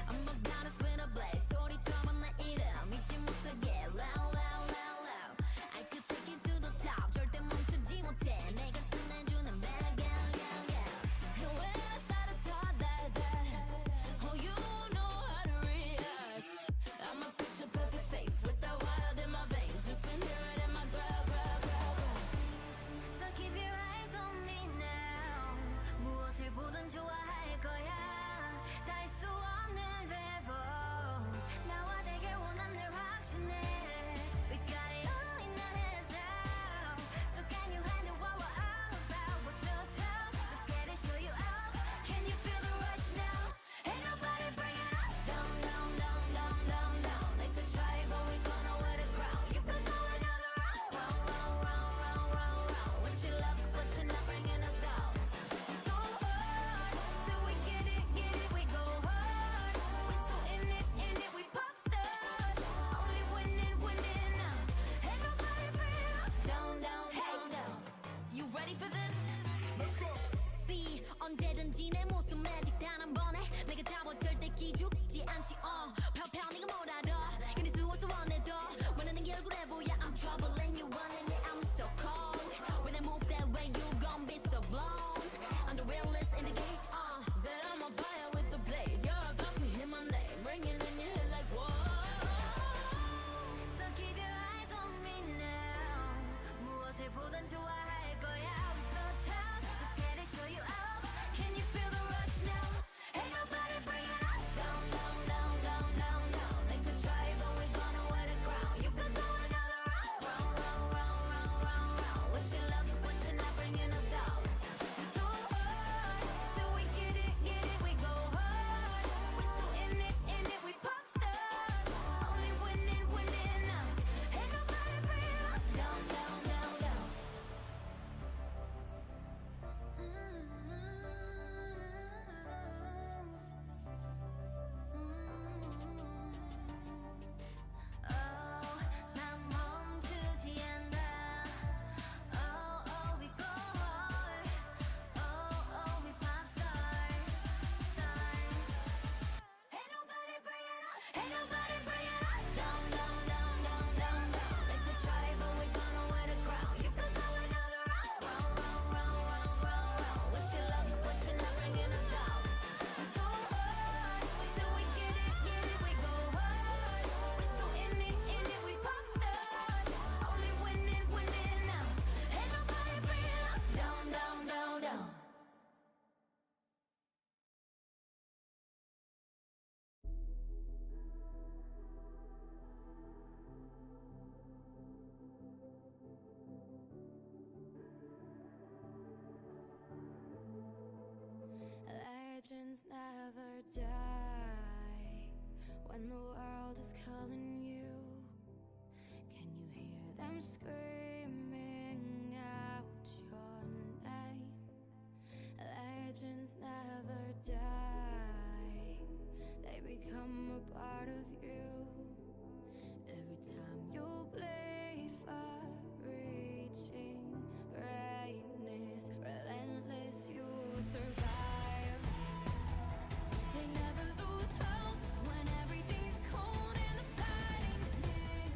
I'm gonna spin a blaze 소리처럼 내 이름 잊지 못하게 loud loud loud loud I could take you to the top 절대 멈추지 못해 내가 끝내주는 bag yeah yeah yeah And when I start to talk that oh you know how to react I'm a picture perfect face with that wild in my veins you can hear it in my growl growl growl growl So keep your eyes on me now 무엇을 보든 좋아할 거야 언제든지 내 모습 매직 단 한 번에 내가 잡아 절대 기죽지 않지 펴펴 네가 뭘 알아 견딜 수 없어 원해도 원하는 게 얼굴에 보여 I'm troubling you running it I'm so cold When I move that way you gon' be so blown I'm the realest in the game Said I'm on fire with the blade You're about to hear my name ringing in your head like whoa So keep your eyes on me now 무엇을 보든 좋아할 거야 I'm so tough Let's get it show you out Can you feel the rush now? Ain't nobody bringing us down, down, down, down, down, down. They could try, but we're gonna wear the crown. You could go another round, round, round, round, round, round, round. Wish you luck, but you're not bringing us down. We go hard, till we get it, we go hard. We're so in it, we pop stars. Only winning, winning now. Ain't nobody bringing us down, down, down, down. Legends never die when the world is calling you. Can you hear them screaming out your name? Legends never die, they become a part of you. Every time you bleed for reaching greatness, relentless you survive. They never lose hope when everything's cold and the fighting's near.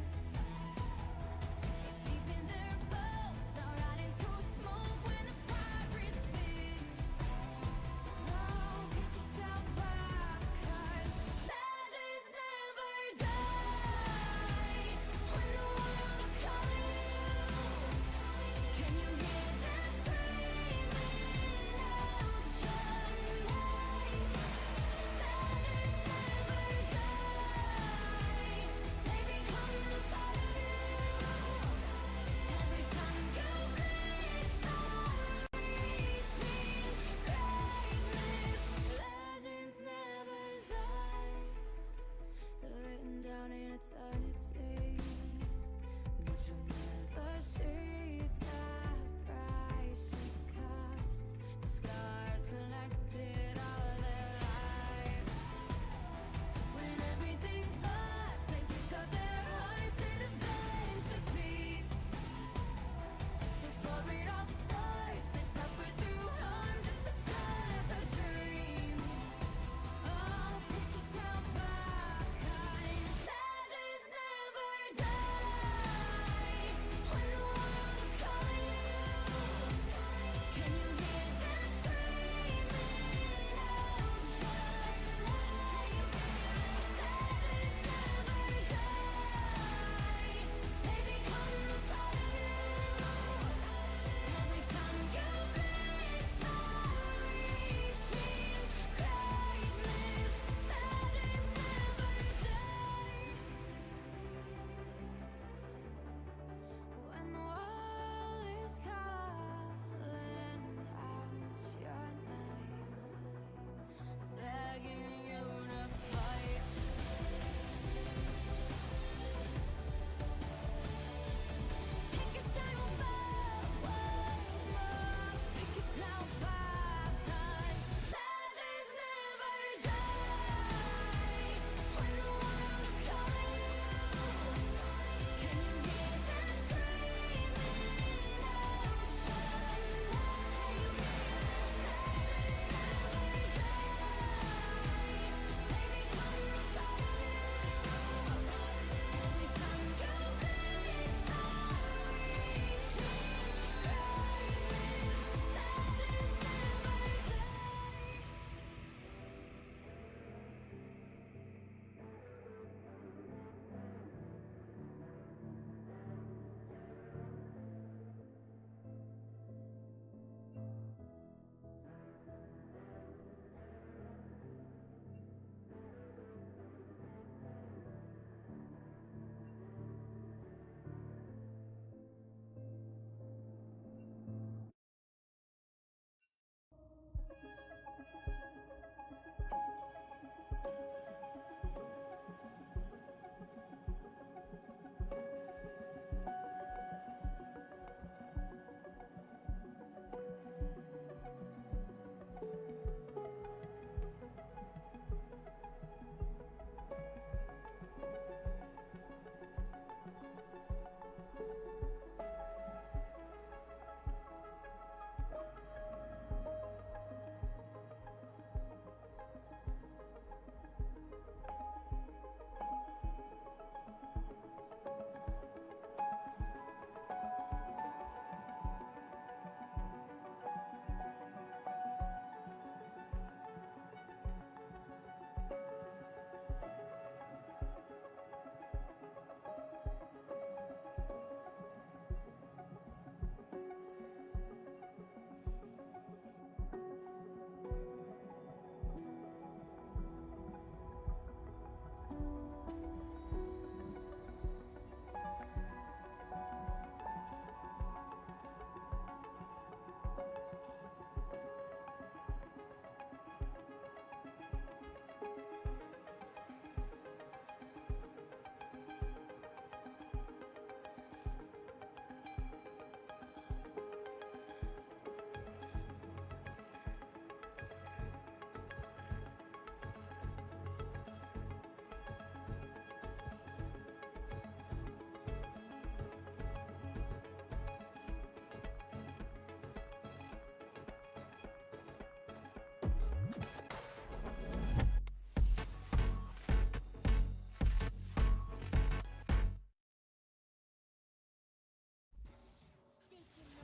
It's deep in their bones, they'll rot into smoke when the fire is fierce. No, pick yourself up, 'cause legends never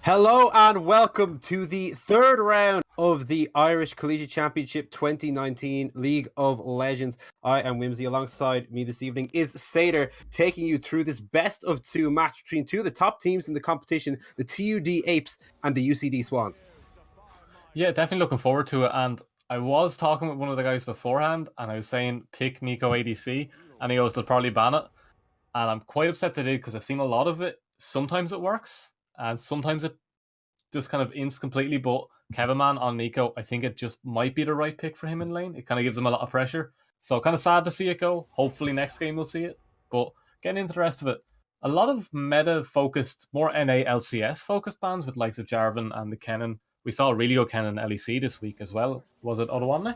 Hello and welcome to the third round of the Irish Collegiate Championship 2019 League of Legends. I am Whimsy. Alongside me this evening is Sader, taking you through this best of two match between two of the top teams in the competition, the TUD APES and the UCD Swans. Yeah, definitely looking forward to it. And I was talking with one of the guys beforehand, and I was saying pick Nico ADC, and he goes, they'll probably ban it. And I'm quite upset they did because I've seen a lot of it. Sometimes it works, and sometimes it just kind of ints completely. But Kevin Man on Nico, I think it just might be the right pick for him in lane. It kind of gives him a lot of pressure. So kind of sad to see it go. Hopefully next game we'll see it. But getting into the rest of it, a lot of meta focused, more NA LCS focused bans with likes of Jarvan and the Kennen. We saw Relio Kennen LEC this week as well. Was it Odoamne?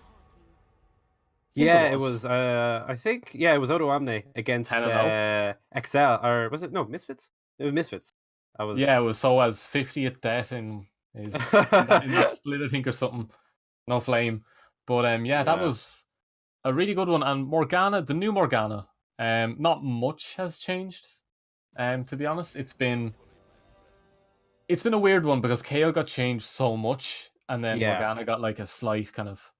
Yeah, it was. I think. Yeah, it was Odoamne against 10-0. Excel, or was it no Misfits? It was Misfits. I was. Yeah, it was so as 50th death in that split, I think, or something. No flame, but yeah, that was a really good one. And Morgana, the new Morgana, not much has changed. To be honest, it's been a weird one because Kale got changed so much, and then Morgana got like a slight kind of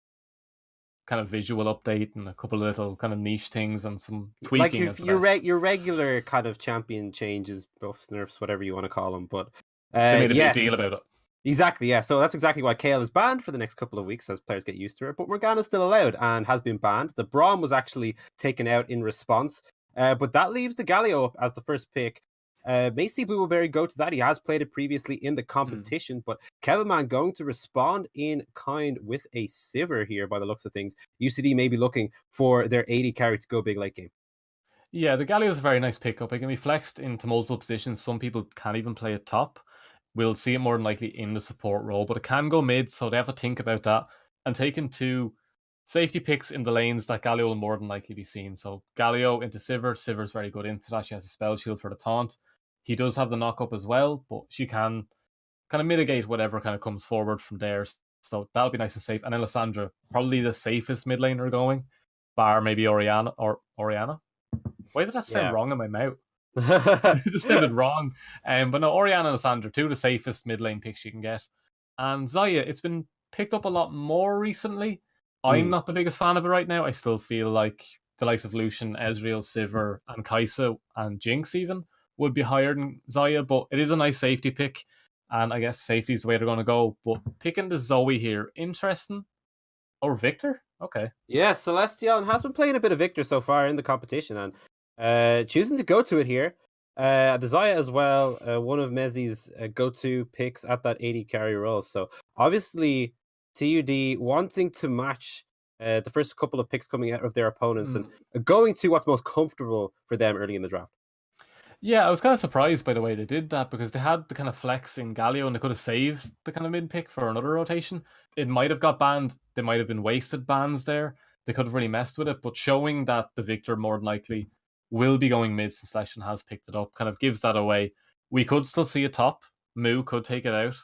visual update and a couple of little kind of niche things and some tweaking. Like your regular kind of champion changes, buffs, nerfs, whatever you want to call them. But they made a big deal about it. Exactly, yeah. So that's exactly why Kale is banned for the next couple of weeks as players get used to it. But Morgana's still allowed and has been banned. The Braum was actually taken out in response. But that leaves the Galio up as the first pick. Macy Blueberry go to that. He has played it previously in the competition, but Kevin Man going to respond in kind with a Sivir here by the looks of things. UCD may be looking for their 80 carry to go big late game. Yeah, the Galio is a very nice pickup. It can be flexed into multiple positions. Some people can't even play it top. We'll see it more than likely in the support role, but it can go mid, so they have to think about that. And taking two safety picks in the lanes, that Galio will more than likely be seen. So Galio into Sivir. Sivir's very good into that. She has a spell shield for the taunt. He does have the knock-up as well, but she can kind of mitigate whatever kind of comes forward from there. So that'll be nice and safe. And then Lysandra, probably the safest mid laner going, bar maybe Oriana. Why did that sound wrong in my mouth? It just sounded wrong. But no, Oriana and Lysandra, two of the safest mid lane picks you can get. And Xayah, it's been picked up a lot more recently. I'm not the biggest fan of it right now. I still feel like the likes of Lucian, Ezreal, Sivir, and Kai'Sa, and Jinx even would be higher than Xayah, but it is a nice safety pick. And I guess safety is the way they're going to go. But picking the Zoe here, interesting. Or Victor? Okay. Yeah, Celestial has been playing a bit of Victor so far in the competition, and choosing to go to it here. The Xayah as well, one of Mezzi's go-to picks at that 80 carry role. So obviously TUD wanting to match the first couple of picks coming out of their opponents and going to what's most comfortable for them early in the draft. Yeah, I was kind of surprised by the way they did that because they had the kind of flex in Galio and they could have saved the kind of mid pick for another rotation. It might have got banned. They might have been wasted bans there. They could have really messed with it, but showing that the Victor more than likely will be going mid since Leshen has picked it up kind of gives that away. We could still see a top. Moo could take it out.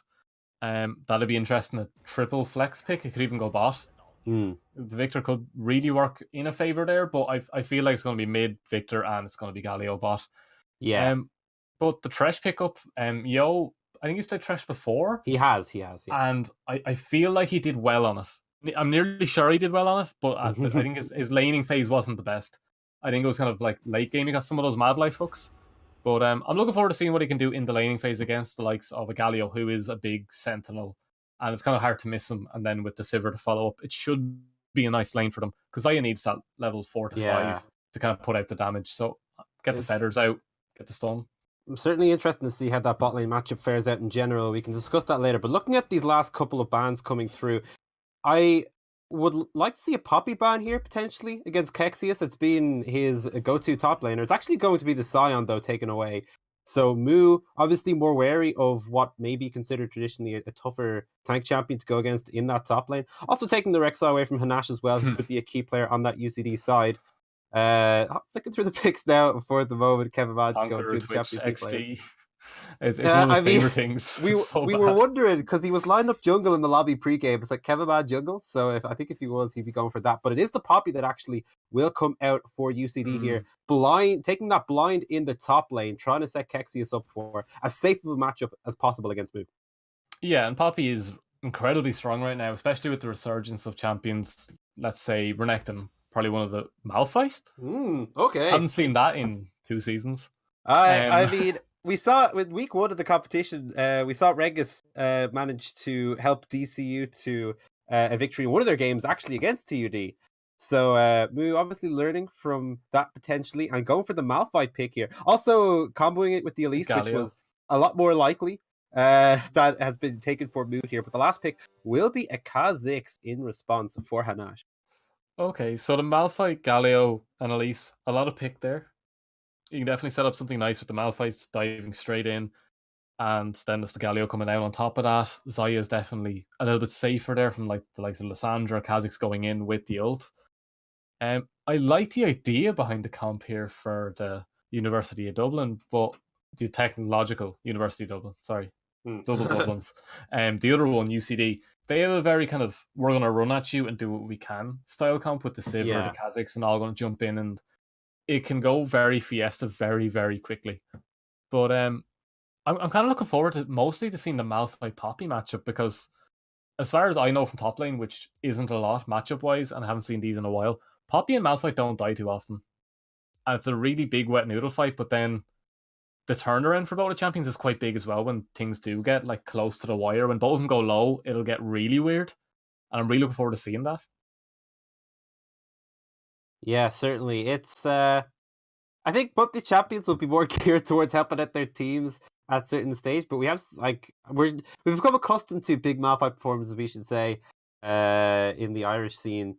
That'd be interesting. A triple flex pick. It could even go bot. The Victor could really work in a favor there, but I feel like it's going to be mid Victor and it's going to be Galio bot. Yeah. But the Thresh pickup, Yo, I think he's played Thresh before. He has, yeah. And I feel like he did well on it. I'm nearly sure he did well on it, but I think his laning phase wasn't the best. I think it was kind of like late game. He got some of those Mad Life hooks. But I'm looking forward to seeing what he can do in the laning phase against the likes of a Galio, who is a big sentinel. And it's kind of hard to miss him. And then with the Sivir to follow up, it should be a nice lane for them. Because Xayah needs that level 4 to 5 to kind of put out the damage. So get the feathers out, get the stun. I'm certainly interested to see how that bot lane matchup fares out in general. We can discuss that later. But looking at these last couple of bans coming through, I would like to see a Poppy ban here, potentially, against Kexius. It's been his go-to top laner. It's actually going to be the Scion, though, taken away. So Moo, obviously more wary of what may be considered traditionally a tougher tank champion to go against in that top lane. Also taking the Rek'Sai away from Hanash as well, who could be a key player on that UCD side. Flicking through the picks now for the moment. Kevin Madge going through the championship players. It's one of his I mean, favorite things. we It's so we were bad. wondering because he was lined up jungle in the lobby pregame. It's like Kevin Man jungle. So I think if he was, he'd be going for that. But it is the Poppy that actually will come out for UCD here. Taking that blind in the top lane, trying to set Kexius up for as safe of a matchup as possible against Moog. Yeah, and Poppy is incredibly strong right now, especially with the resurgence of champions. Let's say Renekton, probably one of the Malphite. Okay. Haven't seen that in 2 seasons. I mean, we saw with week 1 of the competition, we saw Regis manage to help DCU to a victory in one of their games, actually against TUD. So we're obviously learning from that potentially and going for the Malphite pick here. Also comboing it with the Elise, which Galio. was a lot more likely. That has been taken for Mood here. But the last pick will be a Kha'Zix in response for Hanash. Okay, so the Malphite, Galio, and Elise, a lot of pick there. You can definitely set up something nice with the Malphites diving straight in, and then there's the Galio coming out on top of that. Zaya is definitely a little bit safer there from like the likes of Lissandra, Kha'Zix going in with the ult. I like the idea behind the comp here for the University of Dublin, but the Technological University of Dublin, sorry, double Dublins. The other one, UCD, they have a very kind of we're going to run at you and do what we can style comp with the Civ or the Kha'Zix and all going to jump in, and it can go very Fiesta very, very quickly. But I'm kind of looking forward to mostly to seeing the Malphite Poppy matchup because as far as I know from top lane, which isn't a lot matchup wise, and I haven't seen these in a while, Poppy and Malphite don't die too often. And it's a really big wet noodle fight, but then the turnaround for both the champions is quite big as well when things do get like close to the wire. When both of them go low, it'll get really weird. And I'm really looking forward to seeing that. Yeah, certainly. It's I think both the champions will be more geared towards helping out their teams at certain stage, but we've become accustomed to big Malphite performances, we should say, in the Irish scene.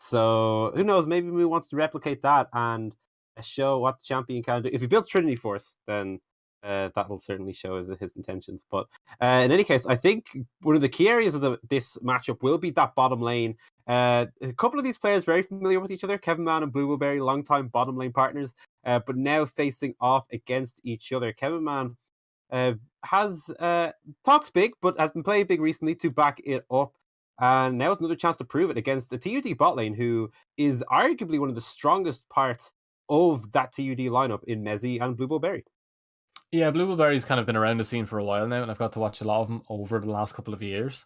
So who knows? Maybe we wants to replicate that and show what the champion can do. If he builds Trinity Force, then that'll certainly show his intentions. But in any case, I think one of the key areas of this matchup will be that bottom lane. A couple of these players very familiar with each other, Kevin Man and Blueberry, longtime bottom lane partners, but now facing off against each other. Kevin Man has talked big, but has been playing big recently to back it up. And now is another chance to prove it against a TUD bot lane who is arguably one of the strongest parts of that TUD lineup in Mezzy and Blueberry. Yeah, Blueberry's kind of been around the scene for a while now, and I've got to watch a lot of them over the last couple of years.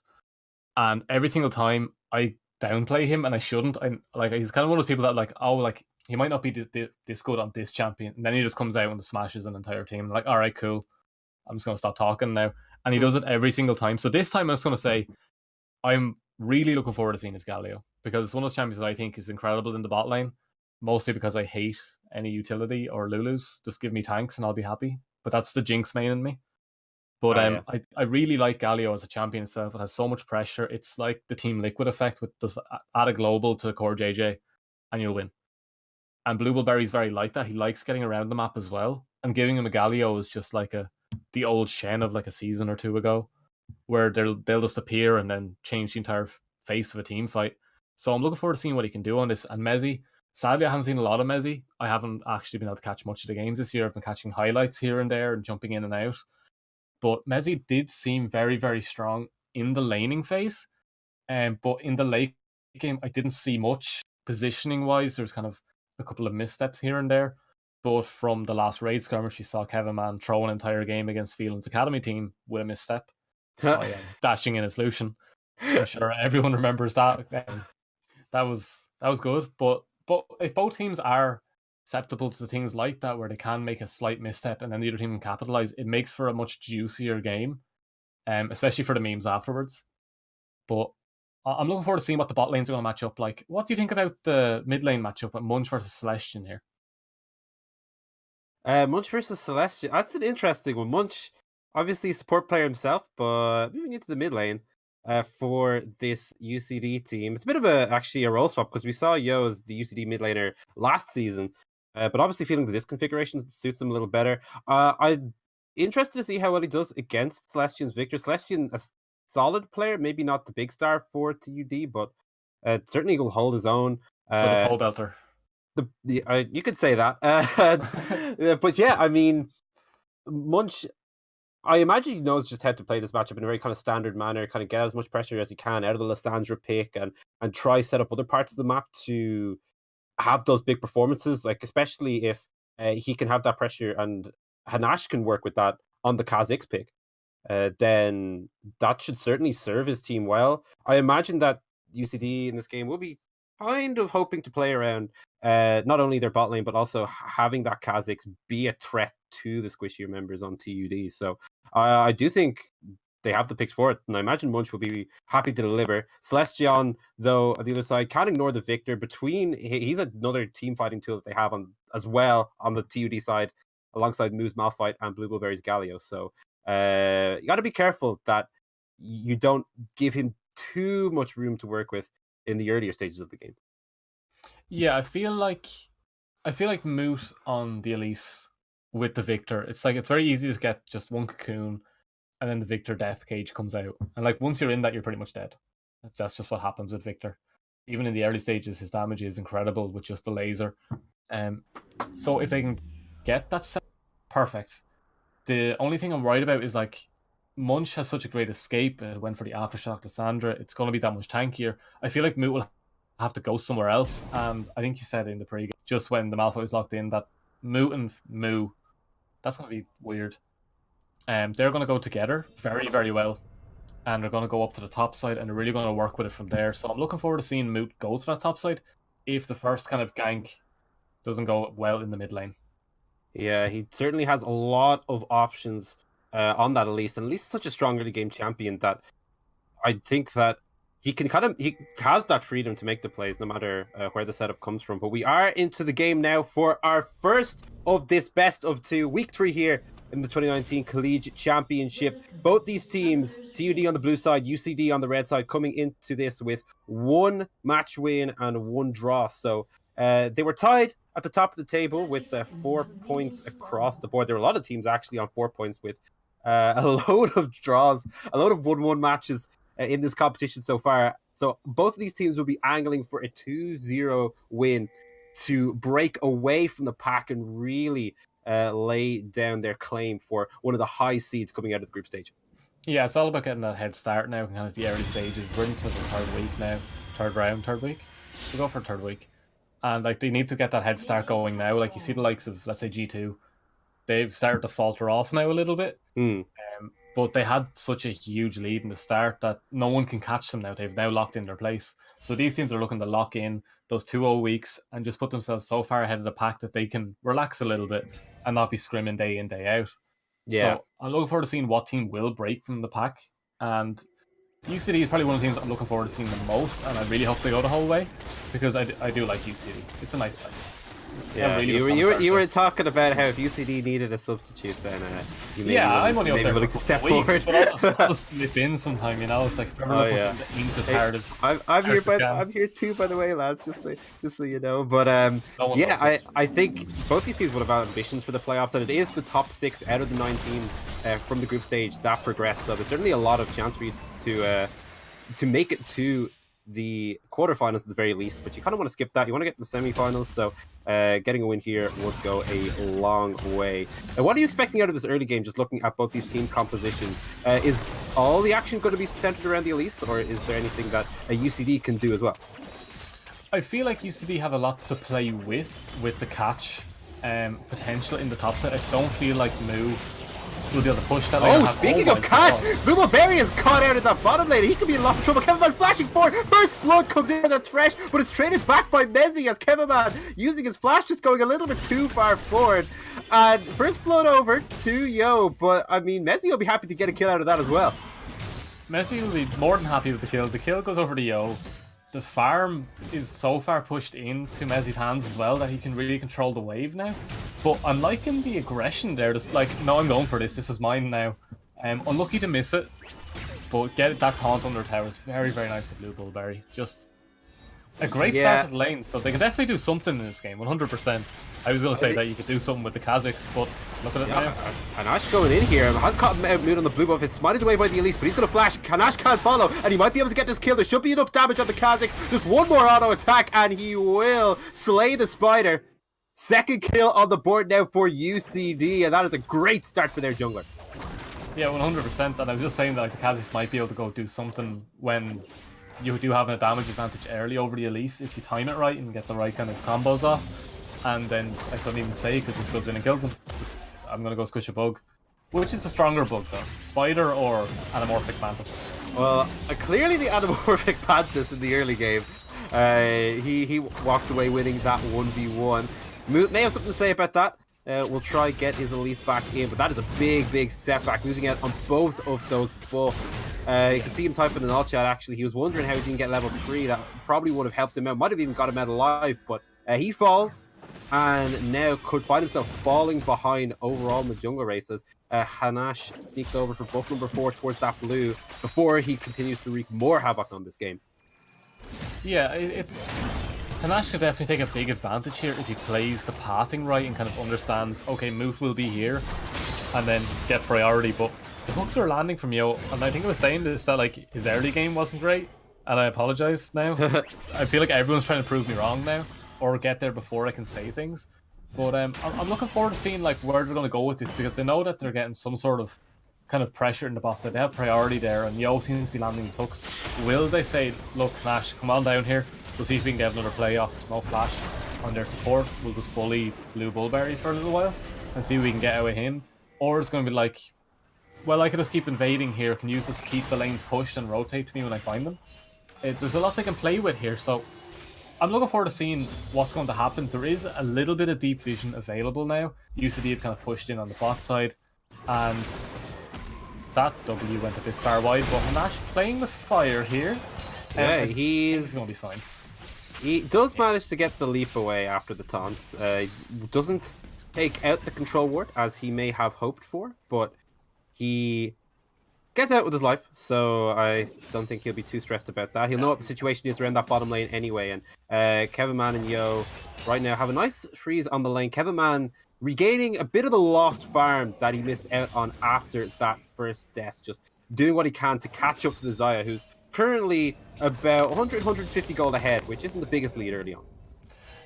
And every single time I downplay him, and I shouldn't. He's kind of one of those people that he might not be this good on this champion, and then he just comes out and smashes an entire team. Like, all right, cool. I'm just going to stop talking now. And he does it every single time. So this time I'm just going to say I'm really looking forward to seeing his Galio because it's one of those champions that I think is incredible in the bot lane, mostly because I hate any utility or Lulus. Just give me tanks and I'll be happy. But that's the Jinx main in me. But I really like Galio as a champion itself. It has so much pressure. It's like the Team Liquid effect with just add a global to core JJ and you'll win. And Blueberry's very like that. He likes getting around the map as well. And giving him a Galio is just like the old Shen of like a season or two ago, where they'll just appear and then change the entire face of a team fight. So I'm looking forward to seeing what he can do on this. And Mezzy, sadly, I haven't seen a lot of Mezzy. I haven't actually been able to catch much of the games this year. I've been catching highlights here and there and jumping in and out. But Mezzy did seem very, very strong in the laning phase. But in the late game, I didn't see much positioning-wise. There was kind of a couple of missteps here and there. But from the last raid skirmish, we saw Kevin Man throw an entire game against Phelan's Academy team with a misstep by dashing in his Lucian. I'm sure everyone remembers that. That was good. But if both teams are susceptible to things like that, where they can make a slight misstep and then the other team can capitalize, it makes for a much juicier game, especially for the memes afterwards. But I'm looking forward to seeing what the bot lanes are going to match up like. What do you think about the mid lane matchup with Munch versus Celestian here? Munch versus Celestian. That's an interesting one. Munch, obviously a support player himself, but moving into the mid lane for this UCD team. It's a bit of actually a role swap because we saw Yo as the UCD mid laner last season, but obviously feeling that this configuration suits him a little better. I'm interested to see how well he does against Celestian's Victor. Celestian, a solid player, maybe not the big star for TUD, but certainly will hold his own. So the pole belter. You could say that, but yeah, I mean, Munch I imagine he knows just how to play this matchup in a very kind of standard manner, kind of get as much pressure as he can out of the Lissandra pick and try set up other parts of the map to have those big performances, like especially if he can have that pressure and Hanash can work with that on the Kha'Zix pick, then that should certainly serve his team well. I imagine that UCD in this game will be kind of hoping to play around not only their bot lane, but also having that Kha'Zix be a threat to the squishier members on TUD. So I do think they have the picks for it, and I imagine Munch will be happy to deliver. Celestion, though, on the other side, can't ignore the Victor. He's another team fighting tool that they have on as well on the TUD side, alongside Moose Malphite and Blue Bullberry's Galio. So you got to be careful that you don't give him too much room to work with in the earlier stages of the game. Yeah, I feel like Moot on the Elise with the Victor. It's very easy to get just one cocoon, and then the Victor Death Cage comes out, and like once you're in that, you're pretty much dead. That's just what happens with Victor. Even in the early stages, his damage is incredible with just the laser. So if they can get that set, perfect. The only thing I'm worried about is like Munch has such a great escape. Went for the aftershock Lissandra. It's going to be that much tankier. I feel like Moot will have to go somewhere else. And I think you said in the pre-game, just when the Malphite was locked in, that Moot and Moo, that's going to be weird. They're going to go together very, very well. And they're going to go up to the top side, and they're really going to work with it from there. So I'm looking forward to seeing Moot go to that top side if the first kind of gank doesn't go well in the mid lane. Yeah, he certainly has a lot of options on that Elise, and Elise is such a strong early game champion that I think that he has that freedom to make the plays no matter where the setup comes from. But we are into the game now for our first of this best of two, week 3 here in the 2019 Collegiate Championship. Both these teams, TUD on the blue side, UCD on the red side, coming into this with 1 match win and 1 draw. So they were tied at the top of the table with 4 points across the board. There were a lot of teams actually on 4 points with a load of draws, a load of 1-1 matches in this competition so far. So both of these teams will be angling for a 2-0 win to break away from the pack and really lay down their claim for one of the high seeds coming out of the group stage. Yeah, it's all about getting that head start now, kind of the early stages. We're into the third week now. Third week? We'll go for third week. And like they need to get that head start going now. Like you see the likes of, let's say, G2, they've started to falter off now a little bit. But they had such a huge lead in the start that no one can catch them now. They've now locked in their place. So these teams are looking to lock in those 2-0 weeks and just put themselves so far ahead of the pack that they can relax a little bit and not be scrimming day in, day out. Yeah. So I'm looking forward to seeing what team will break from the pack. And UCD is probably one of the teams I'm looking forward to seeing the most, and I really hope they go the whole way because I do like UCD. It's a nice place. Yeah, really you were talking about how if UCD needed a substitute, then you may I'm only up there willing to step forward. But I'll slip in sometime, you know. It's like I'm here too, by the way, lads. Just so you know. But I think both these teams would have ambitions for the playoffs, and it is the top 6 out of the 9 teams from the group stage that progress. So there's certainly a lot of chance for you to make it to the quarterfinals at the very least, but you kind of want to skip that. You want to get to the semifinals, so getting a win here would go a long way. What are you expecting out of this early game, just looking at both these team compositions? Is all the action going to be centered around the Elise, or is there anything that a UCD can do as well? I feel like UCD have a lot to play with the catch potential in the top set. I don't feel like Moo will be able to push that lane. Oh, speaking of catch, Blue Bullberry is caught out of that bottom lane. He could be in lots of trouble. Kevin Man flashing forward. First blood comes in for the Thresh, but it's traded back by Mezzy as Kevin Man using his flash, just going a little bit too far forward. And first blood over to Yo, but I mean, Mezzy will be happy to get a kill out of that as well. Mezzy will be more than happy with the kill. The kill goes over to Yo. The farm is so far pushed into Mezzy's hands as well that he can really control the wave now. But I'm liking the aggression there. Just like, no, I'm going for this. This is mine now. Unlucky to miss it, but get that taunt under tower is very, very nice for Blue Bullberry. Just a great start to the lane. So they can definitely do something in this game, 100%. I was going to say that you could do something with the Kha'Zix, but look at it now. And Ash going in here has caught Moon on the blue buff. It's smited away by the Elise, but he's going to flash. Ash can't follow, and he might be able to get this kill. There should be enough damage on the Kha'Zix. Just one more auto attack, and he will slay the spider. Second kill on the board now for UCD, and that is a great start for their jungler. Yeah, 100%. And I was just saying that like the Kazakhs might be able to go do something when you do have a damage advantage early over the Elise if you time it right and get the right kind of combos off. And then I couldn't even say because he goes in and kills him. I'm gonna go squish a bug. Which is a stronger bug though? Spider or Anamorphic Mantis? Well, clearly the Anamorphic Mantis in the early game. He walks away winning that 1v1. May have something to say about that. We'll try get his Elise back in, but that is a big step back, losing out on both of those buffs. You can see him typing in the alt chat, actually. He was wondering how he didn't get level 3. That probably would have helped him out. Might have even got him out alive, but he falls and now could find himself falling behind overall in the jungle races. Hanash sneaks over for buff number 4 towards that blue before he continues to wreak more havoc on this game. Yeah, Hanash could definitely take a big advantage here if he plays the pathing right and kind of understands, okay, Moot will be here, and then get priority. But the hooks are landing from Yo, and I think I was saying this, that like his early game wasn't great, and I apologize now. I feel like everyone's trying to prove me wrong now, or get there before I can say things. But I'm looking forward to seeing like where they're going to go with this, because they know that they're getting some sort of kind of pressure in the boss side. They have priority there, and Yo seems to be landing his hooks. Will they say, look, Nash, come on down here, we'll see if we can get another play off. There's no flash on their support. We'll just bully Blue Bullberry for a little while and see if we can get out of him. Or it's going to be like, well, I could just keep invading here, can use this to keep the lanes pushed and rotate to me when I find them. There's a lot they can play with here, so I'm looking forward to seeing what's going to happen. There is a little bit of deep vision available now. UCD have kind of pushed in on the bot side, and that W went a bit far wide, but Hanash playing with fire here. Yeah, he's going to be fine. He does manage to get the leap away after the taunt. Doesn't take out the control ward as he may have hoped for, but he gets out with his life, so I don't think he'll be too stressed about that. He'll know what the situation is around that bottom lane anyway, and Kevin Man and Yo right now have a nice freeze on the lane. Kevin Man regaining a bit of the lost farm that he missed out on after that first death, just doing what he can to catch up to the Xayah, who's currently about 100-150 gold ahead, which isn't the biggest lead early on.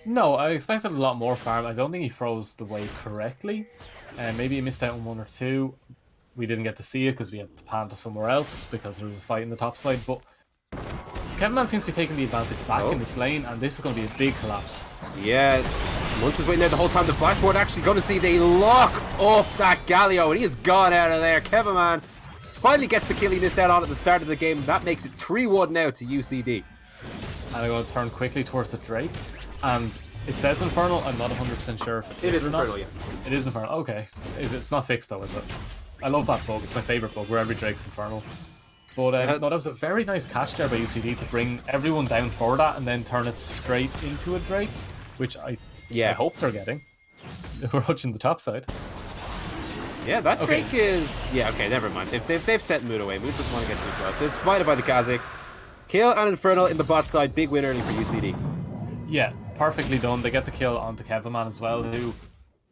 No, I expected a lot more farm. I don't think he froze the wave correctly, and maybe he missed out on one or two. We didn't get to see it because we had to pan to somewhere else because there was a fight in the top side, but Kevin Man seems to be taking the advantage back in this lane, and this is going to be a big collapse. Yeah, Munch was waiting there the whole time. The Flashboard actually going to see they lock up that Galio, and he is gone out of there. Kevin Man finally gets the kill he missed out on at the start of the game. That makes it 3-1 now to UCD. And I'm going to turn quickly towards the Drake, and it says Infernal. I'm not 100% sure if It is or not. Infernal, yeah. It is Infernal. Okay, it's not fixed though, is it? I love that bug. It's my favorite bug where every Drake's Infernal. But no, that was a very nice catch there by UCD to bring everyone down for that and then turn it straight into a Drake, which I hope they're getting. We're watching the top side. Yeah, that Drake is... Yeah, okay, never mind. They've set Mood away. Mood doesn't want to get too close. It's smited by the Kazakhs. Kill and Infernal in the bot side. Big win early for UCD. Yeah, perfectly done. They get the kill onto Kevinman as well, who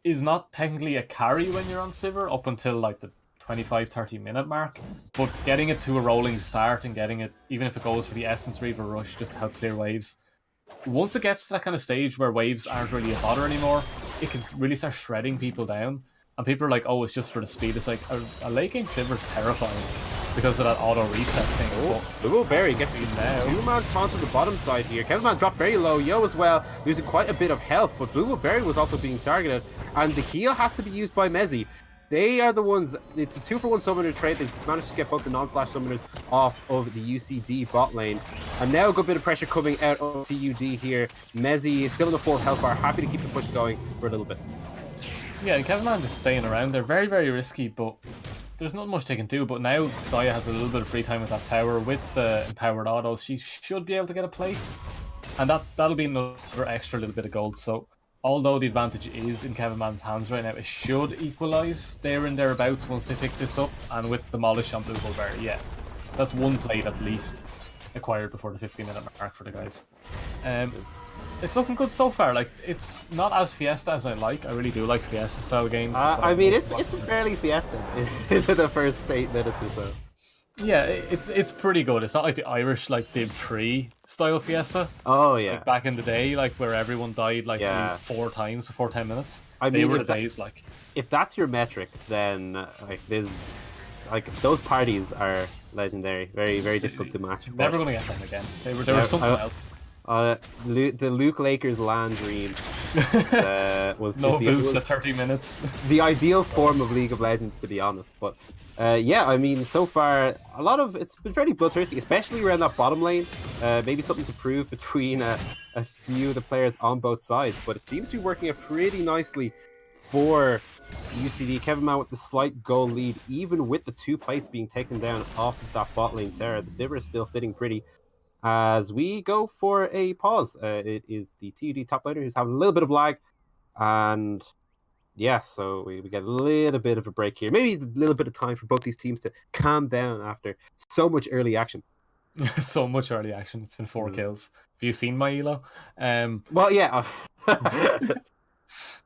is not technically a carry when you're on Sivir up until like the 25-30 minute mark, but getting it to a rolling start and getting it, even if it goes for the Essence Reaver rush, just to help clear waves. Once it gets to that kind of stage where waves aren't really a bother anymore, it can really start shredding people down. And people are like, oh, it's just for the speed. It's like, a late game Sivir is terrifying because of that auto reset thing. Oh, Blue Berry gets a two-man taunt on the bottom side here. Kevinman dropped very low. Yo as well, losing quite a bit of health, but Blue Berry was also being targeted. And the heal has to be used by Mezzy. They are the ones, it's a 2-for-1 summoner trade. They've managed to get both the non-flash summoners off of the UCD bot lane. And now a good bit of pressure coming out of TUD here. Mezzy is still in the full health bar, happy to keep the push going for a little bit. Yeah, and Kevinman just staying around. They're very, very risky, but there's not much they can do. But now Xayah has a little bit of free time with that tower. With the empowered autos, she should be able to get a play. And that'll be another extra little bit of gold. So although the advantage is in Kevinman's hands right now, it should equalise there and thereabouts once they pick this up. And with Demolish on Blue Bullberry, yeah, that's one plate at least acquired before the 15-minute mark for the guys. It's looking good so far. Like, it's not as Fiesta as I like. I really do like Fiesta style games. I mean, it's been fairly Fiesta in the first 8 minutes or so. Yeah, it's pretty good. It's not like the Irish like Div 3 style Fiesta. Oh yeah. Like back in the day, like where everyone died like at least 4 times before 10 minutes. They were the days like. If that's your metric, then like like those parties are legendary. Very, very difficult to match. Never going to get them again. They were something else. The Luke Lakers LAN dream was no boots at 30 minutes. The ideal form of League of Legends, to be honest. But yeah, I mean, so far it's been fairly bloodthirsty, especially around that bottom lane. Maybe something to prove between a few of the players on both sides, but it seems to be working out pretty nicely for UCD. Kevin Mann with the slight goal lead, even with the 2 plates being taken down off of that bot lane tower. The Sivir is still sitting pretty. As we go for a pause, it is the TUD top laner who's having a little bit of lag, and yeah, so we get a little bit of a break here. Maybe it's a little bit of time for both these teams to calm down after so much early action. So much early action. It's been 4 kills. Have you seen my elo? Well, yeah.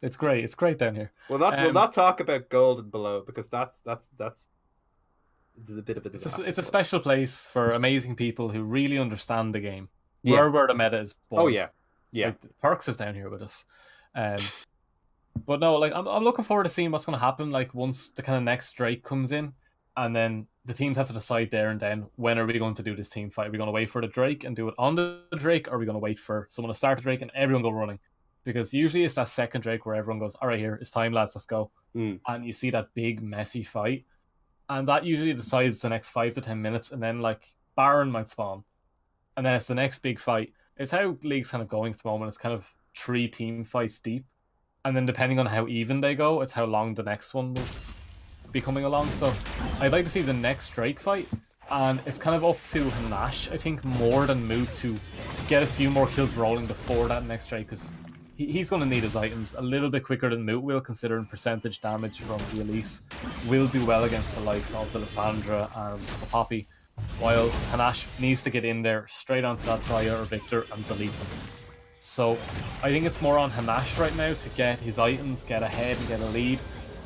It's great. It's great down here. We'll not talk about gold and below, because that's it's a bit of a disaster. It's a special place for amazing people who really understand the game. Yeah. Where the meta is born. Oh yeah. Like, Perks is down here with us. But no, like I'm looking forward to seeing what's going to happen. Like once the kind of next Drake comes in, and then the teams have to decide there and then, when are we going to do this team fight? Are we going to wait for the Drake and do it on the Drake, or are we going to wait for someone to start the Drake and everyone go running? Because usually it's that second Drake where everyone goes, all right, here, it's time, lads, let's go. And you see that big, messy fight. And that usually decides the next 5 to 10 minutes, and then, like, Baron might spawn. And then it's the next big fight. It's how League's kind of going at the moment. It's kind of 3 team fights deep. And then depending on how even they go, it's how long the next one will be coming along. So I'd like to see the next Drake fight. And it's kind of up to Hanash, I think, more than Moot to get a few more kills rolling before that next Drake, because he's going to need his items a little bit quicker than Moot will, considering percentage damage from the Elise will do well against the likes of the Lissandra and the Poppy, while Hanash needs to get in there straight onto that Zaya or Victor and delete them. So I think it's more on Hanash right now to get his items, get ahead and get a lead,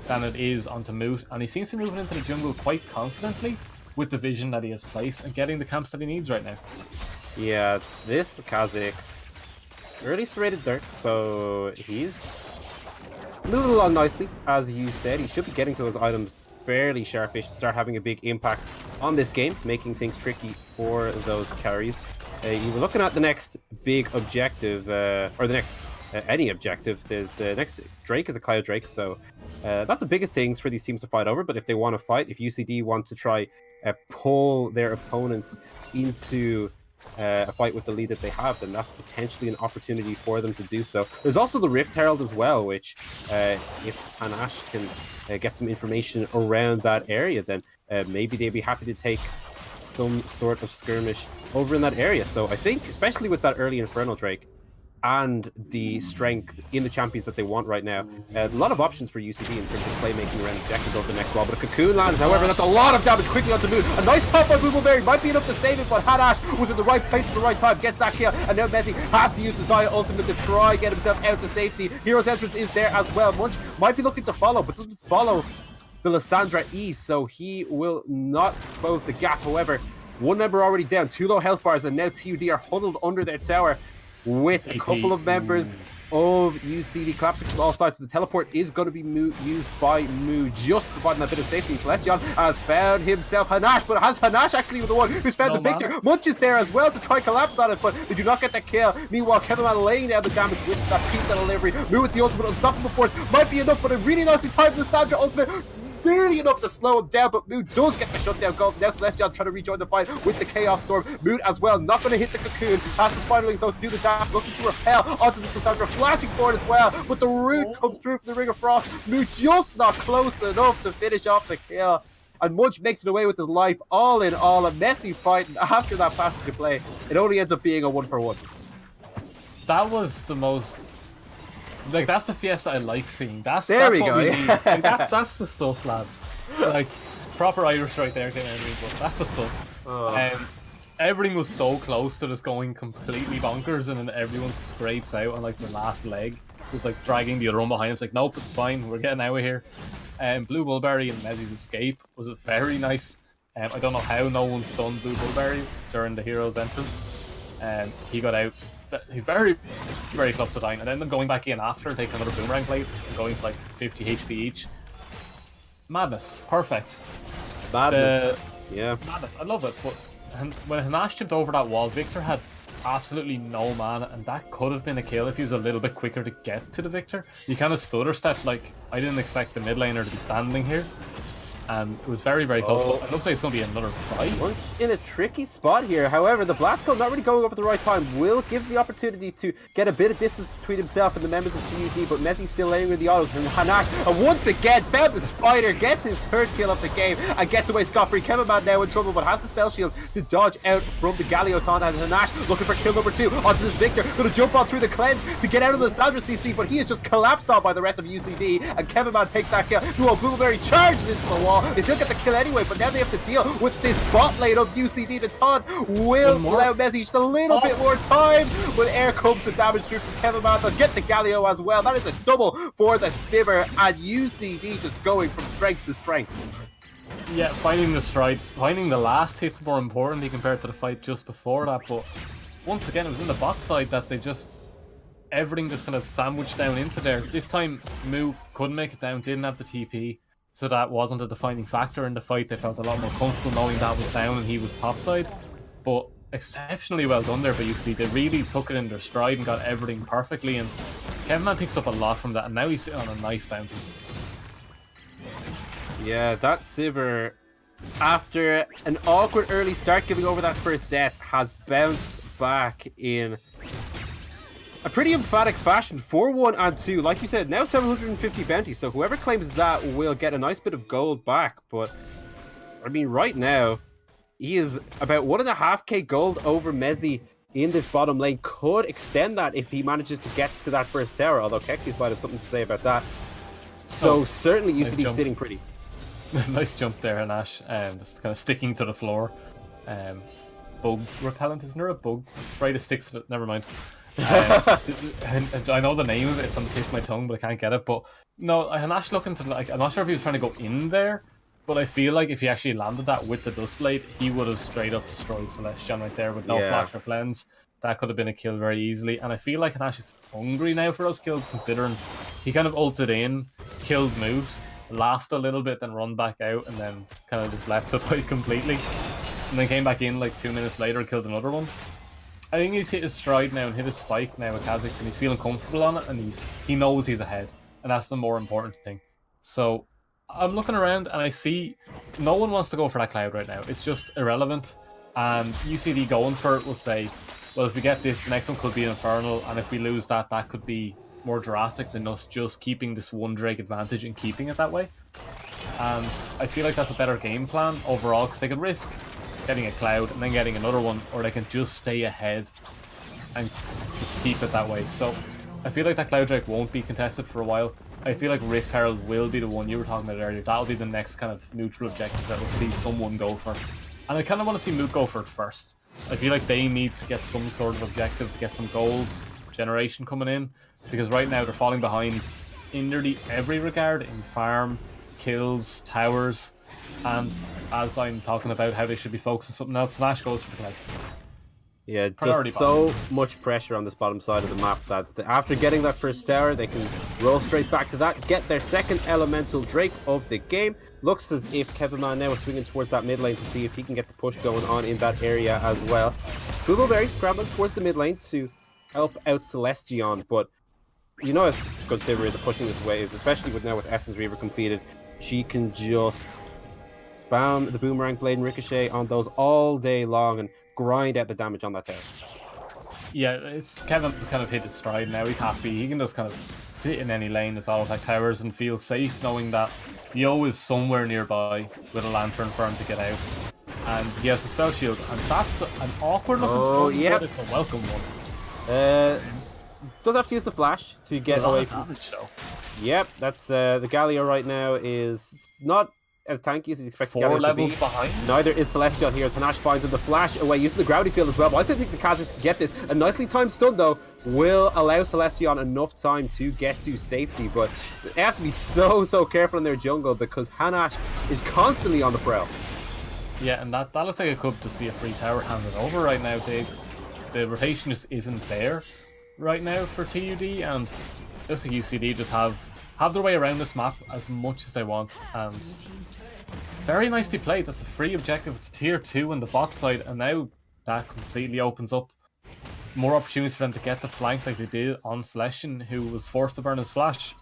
than it is onto Moot, and he seems to be moving into the jungle quite confidently with the vision that he has placed and getting the camps that he needs right now. Yeah, this Kha'Zix early serrated dirt, so he's moving along nicely. As you said, he should be getting to his items fairly sharpish to start having a big impact on this game, making things tricky for those carries. You were looking at the next big objective, or the next any objective. There's the next Drake is a Clio Drake, so not the biggest things for these teams to fight over, but if they want to fight, if UCD want to try pull their opponents into a fight with the lead that they have, then that's potentially an opportunity for them to do so. There's also the Rift Herald as well, which if Hanash can get some information around that area, then maybe they'd be happy to take some sort of skirmish over in that area. So I think, especially with that early Infernal Drake and the strength in the champions that they want right now, a lot of options for UCD in terms of playmaking around objectives over the next while. But a Cocoon lands, however, that's a lot of damage quickly onto Moon. A nice top by Boobleberry, might be enough to save it, but Hanash was in the right place at the right time, gets that kill, and now Messi has to use the Zaya ultimate to try and get himself out to safety. Hero's Entrance is there as well. Munch might be looking to follow, but doesn't follow the Lissandra E, so he will not close the gap. However, one member already down, 2 low health bars, and now TUD are huddled under their tower with a couple of members of UCD collapsing from all sides. The teleport is going to be used by Moo, just providing that bit of safety. Celestion has found himself Hanash, but has Hanash actually the one who's found the victor? Munch is there as well to try collapse on it, but they do not get that kill. Meanwhile, Kevin Mann laying down the damage with that pizza delivery. Moo with the ultimate, unstoppable force might be enough, but a really nicely timed Lissandra ultimate, barely enough to slow him down, but Mood does get the shutdown goal. Now Celestial trying to rejoin the fight with the Chaos Storm. Mood as well, not going to hit the Cocoon. Has the Spiderlings though to do the dash, looking to repel onto the Cassandra, flashing forward as well, but the root comes through from the Ring of Frost. Mood just not close enough to finish off the kill. And Munch makes it away with his life. All in all, a messy fight, and after that passage of play, it only ends up being a 1-for-1. That was the most... Like, that's the fiesta I like seeing. That's there we what go. We need. Like, that's the stuff, lads. Like, proper Irish right there, getting out but that's the stuff. Everything was so close to just going completely bonkers, and then everyone scrapes out on like the last leg. Just like dragging the other one behind him. It's like, nope, it's fine, we're getting out of here. Blue Bullberry and Mezzi's escape was very nice. I don't know how no one stunned Blue Bullberry during the hero's entrance. He got out. He's very, very close to dying, and then them going back in after and taking another boomerang plate and going to like 50 HP each. Madness. Perfect. Madness. Yeah. Madness. I love it, but when Hanash jumped over that wall, Victor had absolutely no mana, and that could have been a kill if he was a little bit quicker to get to the Victor. He kind of stutter stepped, like, I didn't expect the mid laner to be standing here. And it was very, very close. But it looks like it's going to be another fight. Bunch in a tricky spot here. However, the Blast Cone not really going over the right time will give the opportunity to get a bit of distance between himself and the members of TUD, but Mezzi's still laying with the autos. And Hanash, and once again, found the Spider, gets his third kill of the game, and gets away scot-free. Kevinman now in trouble, but has the spell shield to dodge out from the Galio taunt. And Hanash looking for kill number 2 onto this Victor. Going to jump on through the cleanse to get out of the Sandra CC, but he is just collapsed on by the rest of UCD, and Kevinman takes that kill. Meanwhile, Blueberry charges into the wall. They still get the kill anyway, but now they have to deal with this bot lane of UCD. The TUD will allow Messi just a little bit more time, but air comes the damage through from Kevin Man. They'll get the Galio as well. That is a double for the Sivir, and UCD just going from strength to strength. Yeah, finding the stride, finding the last hit's more importantly compared to the fight just before that, but once again it was in the bot side that they just, everything just kind of sandwiched down into there. This time Moo couldn't make it down, didn't have the TP, so that wasn't a defining factor in the fight. They felt a lot more comfortable knowing that was down and he was topside. But exceptionally well done there by UCD. They really took it in their stride and got everything perfectly, and Kevin Man picks up a lot from that, and now he's sitting on a nice bounty. Yeah, that Sivir, after an awkward early start giving over that first death, has bounced back in a pretty emphatic fashion. 4-1 and 2. Like you said, now 750 bounty, so whoever claims that will get a nice bit of gold back. But, I mean, right now, he is about 1.5k gold over Mezzi in this bottom lane. Could extend that if he manages to get to that first tower, although Kexius might have something to say about that. So certainly UCD nice sitting pretty. Nice jump there, Hanash. Just kind of sticking to the floor. Bug repellent, isn't there a bug spray that sticks to it? Never mind. And I know the name of it, it's on the tip of my tongue, but I can't get it. But no, Hanash looking to, like, I'm not sure if he was trying to go in there, but I feel like if he actually landed that with the Duskblade, he would have straight up destroyed Celestion right there with no flash or cleanse. That could have been a kill very easily, and I feel like Hanash is hungry now for those kills, considering he kind of ulted in, killed Moot, laughed a little bit, then run back out, and then kind of just left the fight completely, and then came back in like 2 minutes later and killed another one. I think he's hit his stride now and hit his spike now with Kha'Zix, and he's feeling comfortable on it, and he knows he's ahead, and that's the more important thing. So I'm looking around and I see no one wants to go for that cloud right now. It's just irrelevant, and UCD going for it will say, well, if we get this, the next one could be an Infernal, and if we lose that, that could be more drastic than us just keeping this one Drake advantage and keeping it that way. And I feel like that's a better game plan overall, because they could risk getting a cloud and then getting another one, or they can just stay ahead and just keep it that way. So I feel like that cloud Drake won't be contested for a while. I feel like Rift Herald will be the one you were talking about earlier. That'll be the next kind of neutral objective that we'll see someone go for. And I kind of want to see Moot go for it first. I feel like they need to get some sort of objective to get some gold generation coming in, because right now they're falling behind in nearly every regard, in farm, kills, towers, and as I'm talking about how they should be focused on something else, Slash goes for the cloud. Yeah, just so much pressure on this bottom side of the map that after getting that first tower, they can roll straight back to that, get their second elemental Drake of the game. Looks as if Kevin Man now is swinging towards that mid lane to see if he can get the push going on in that area as well. Googleberry scrambling towards the mid lane to help out Celestion, but you know as good Sivir is at pushing this waves, especially with now with Essence Reaver completed. She can just spam the Boomerang Blade and Ricochet on those all day long and grind out the damage on that tower. Yeah, Kevin's kind of hit his stride now. He's happy. He can just kind of sit in any lane with auto attack towers and feel safe knowing that Yo is somewhere nearby with a lantern for him to get out. And he has a spell shield, and that's an awkward looking stun, but it's a welcome one. Does have to use the flash to get away from damage though. Yep, that's the Galio right now is not as tanky as you'd expect 4 levels behind. Neither is Celestial here as Hanash finds him the flash away using the gravity field as well. But I still think the Kha'Zix can get this. A nicely timed stun though will allow Celestion enough time to get to safety, but they have to be so careful in their jungle because Hanash is constantly on the prowl. Yeah, and that looks like it could just be a free tower handed over right now. The rotation just isn't there right now for TUD, and looks like UCD just have their way around this map as much as they want, and Very nicely played. That's a free objective. It's tier 2 on the bot side, and now that completely opens up more opportunities for them to get the flank like they did on Celestion, who was forced to burn his flash.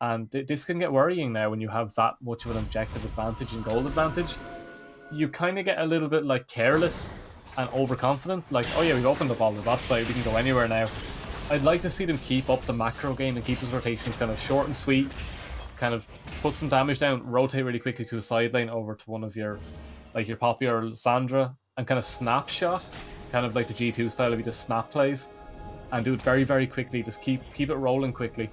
And this can get worrying now when you have that much of an objective advantage and gold advantage. You kind of get a little bit like careless and overconfident. Like, oh yeah, we've opened up all the bot side, we can go anywhere now. I'd like to see them keep up the macro game and keep his rotations kind of short and sweet. Kind of put some damage down, rotate really quickly to a side lane over to one of your, like your Poppy or Sandra, and kind of snapshot, kind of like the G2 style if you just snap plays, and do it very, very quickly. Just keep it rolling quickly.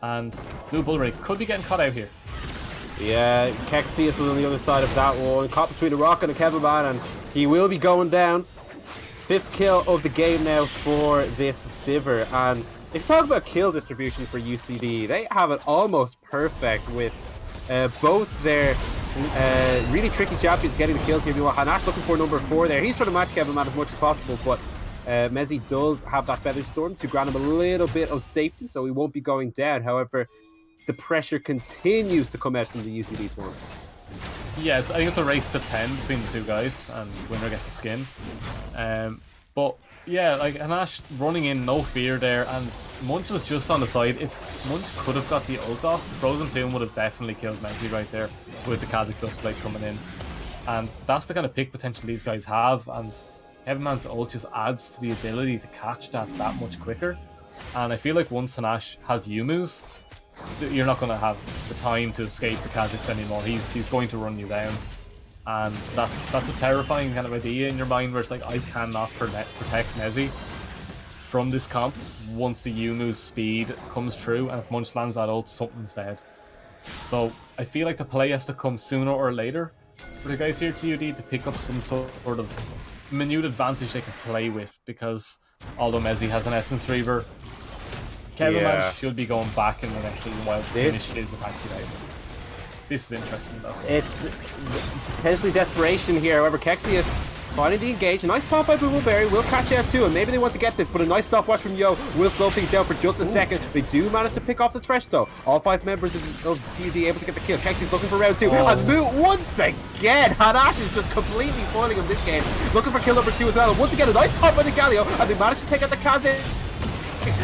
And Blue Bull Rig could be getting caught out here. Yeah, Kexius was on the other side of that one. Caught between a rock and a Kevilman, and he will be going down. 5th kill of the game now for this Sivir. And if you talk about kill distribution for UCD, they have it almost perfect with both their really tricky champions getting the kills here. You know, Hanash looking for number 4 there. He's trying to match Kevilman as much as possible, but Mezzi does have that Feather Storm to grant him a little bit of safety, so he won't be going down. However, the pressure continues to come out from the UCD Swarm. Yes, I think it's a race to 10 between the two guys, and winner gets the skin. But yeah, like Hanash running in, no fear there, and Munch was just on the side. If Munch could have got the ult off, the Frozen Tomb would have definitely killed Mezzi right there with the Kha'Zix Dustblade coming in. And that's the kind of pick potential these guys have, and Heavenman's ult just adds to the ability to catch that much quicker. And I feel like once Hanash has Yumu's, you're not going to have the time to escape the Kha'Zix anymore. He's going to run you down. And that's a terrifying kind of idea in your mind where it's like, I cannot protect Mezzi from this comp once the Yumu's speed comes true, and if Munch lands that ult, something's dead. So I feel like the play has to come sooner or later for the guys here at TUD to pick up some sort of minute advantage they can play with, because although Mezzi has an Essence Reaver, Kevilman should be going back in the next little while to finish his attack speed out. This is interesting though. It's potentially desperation here. However, Kexius finding the engage. A nice top by Boobleberry will catch out too, and maybe they want to get this, but a nice stopwatch from Yo will slow things down for just a second. They do manage to pick off the Thresh though. All 5 members of TUD able to get the kill. Kexius looking for round 2. And Moot once again. Hanash is just completely foiling him this game. Looking for kill number 2 as well. And once again, a nice top by the Galio, and they managed to take out the Kha'Zix.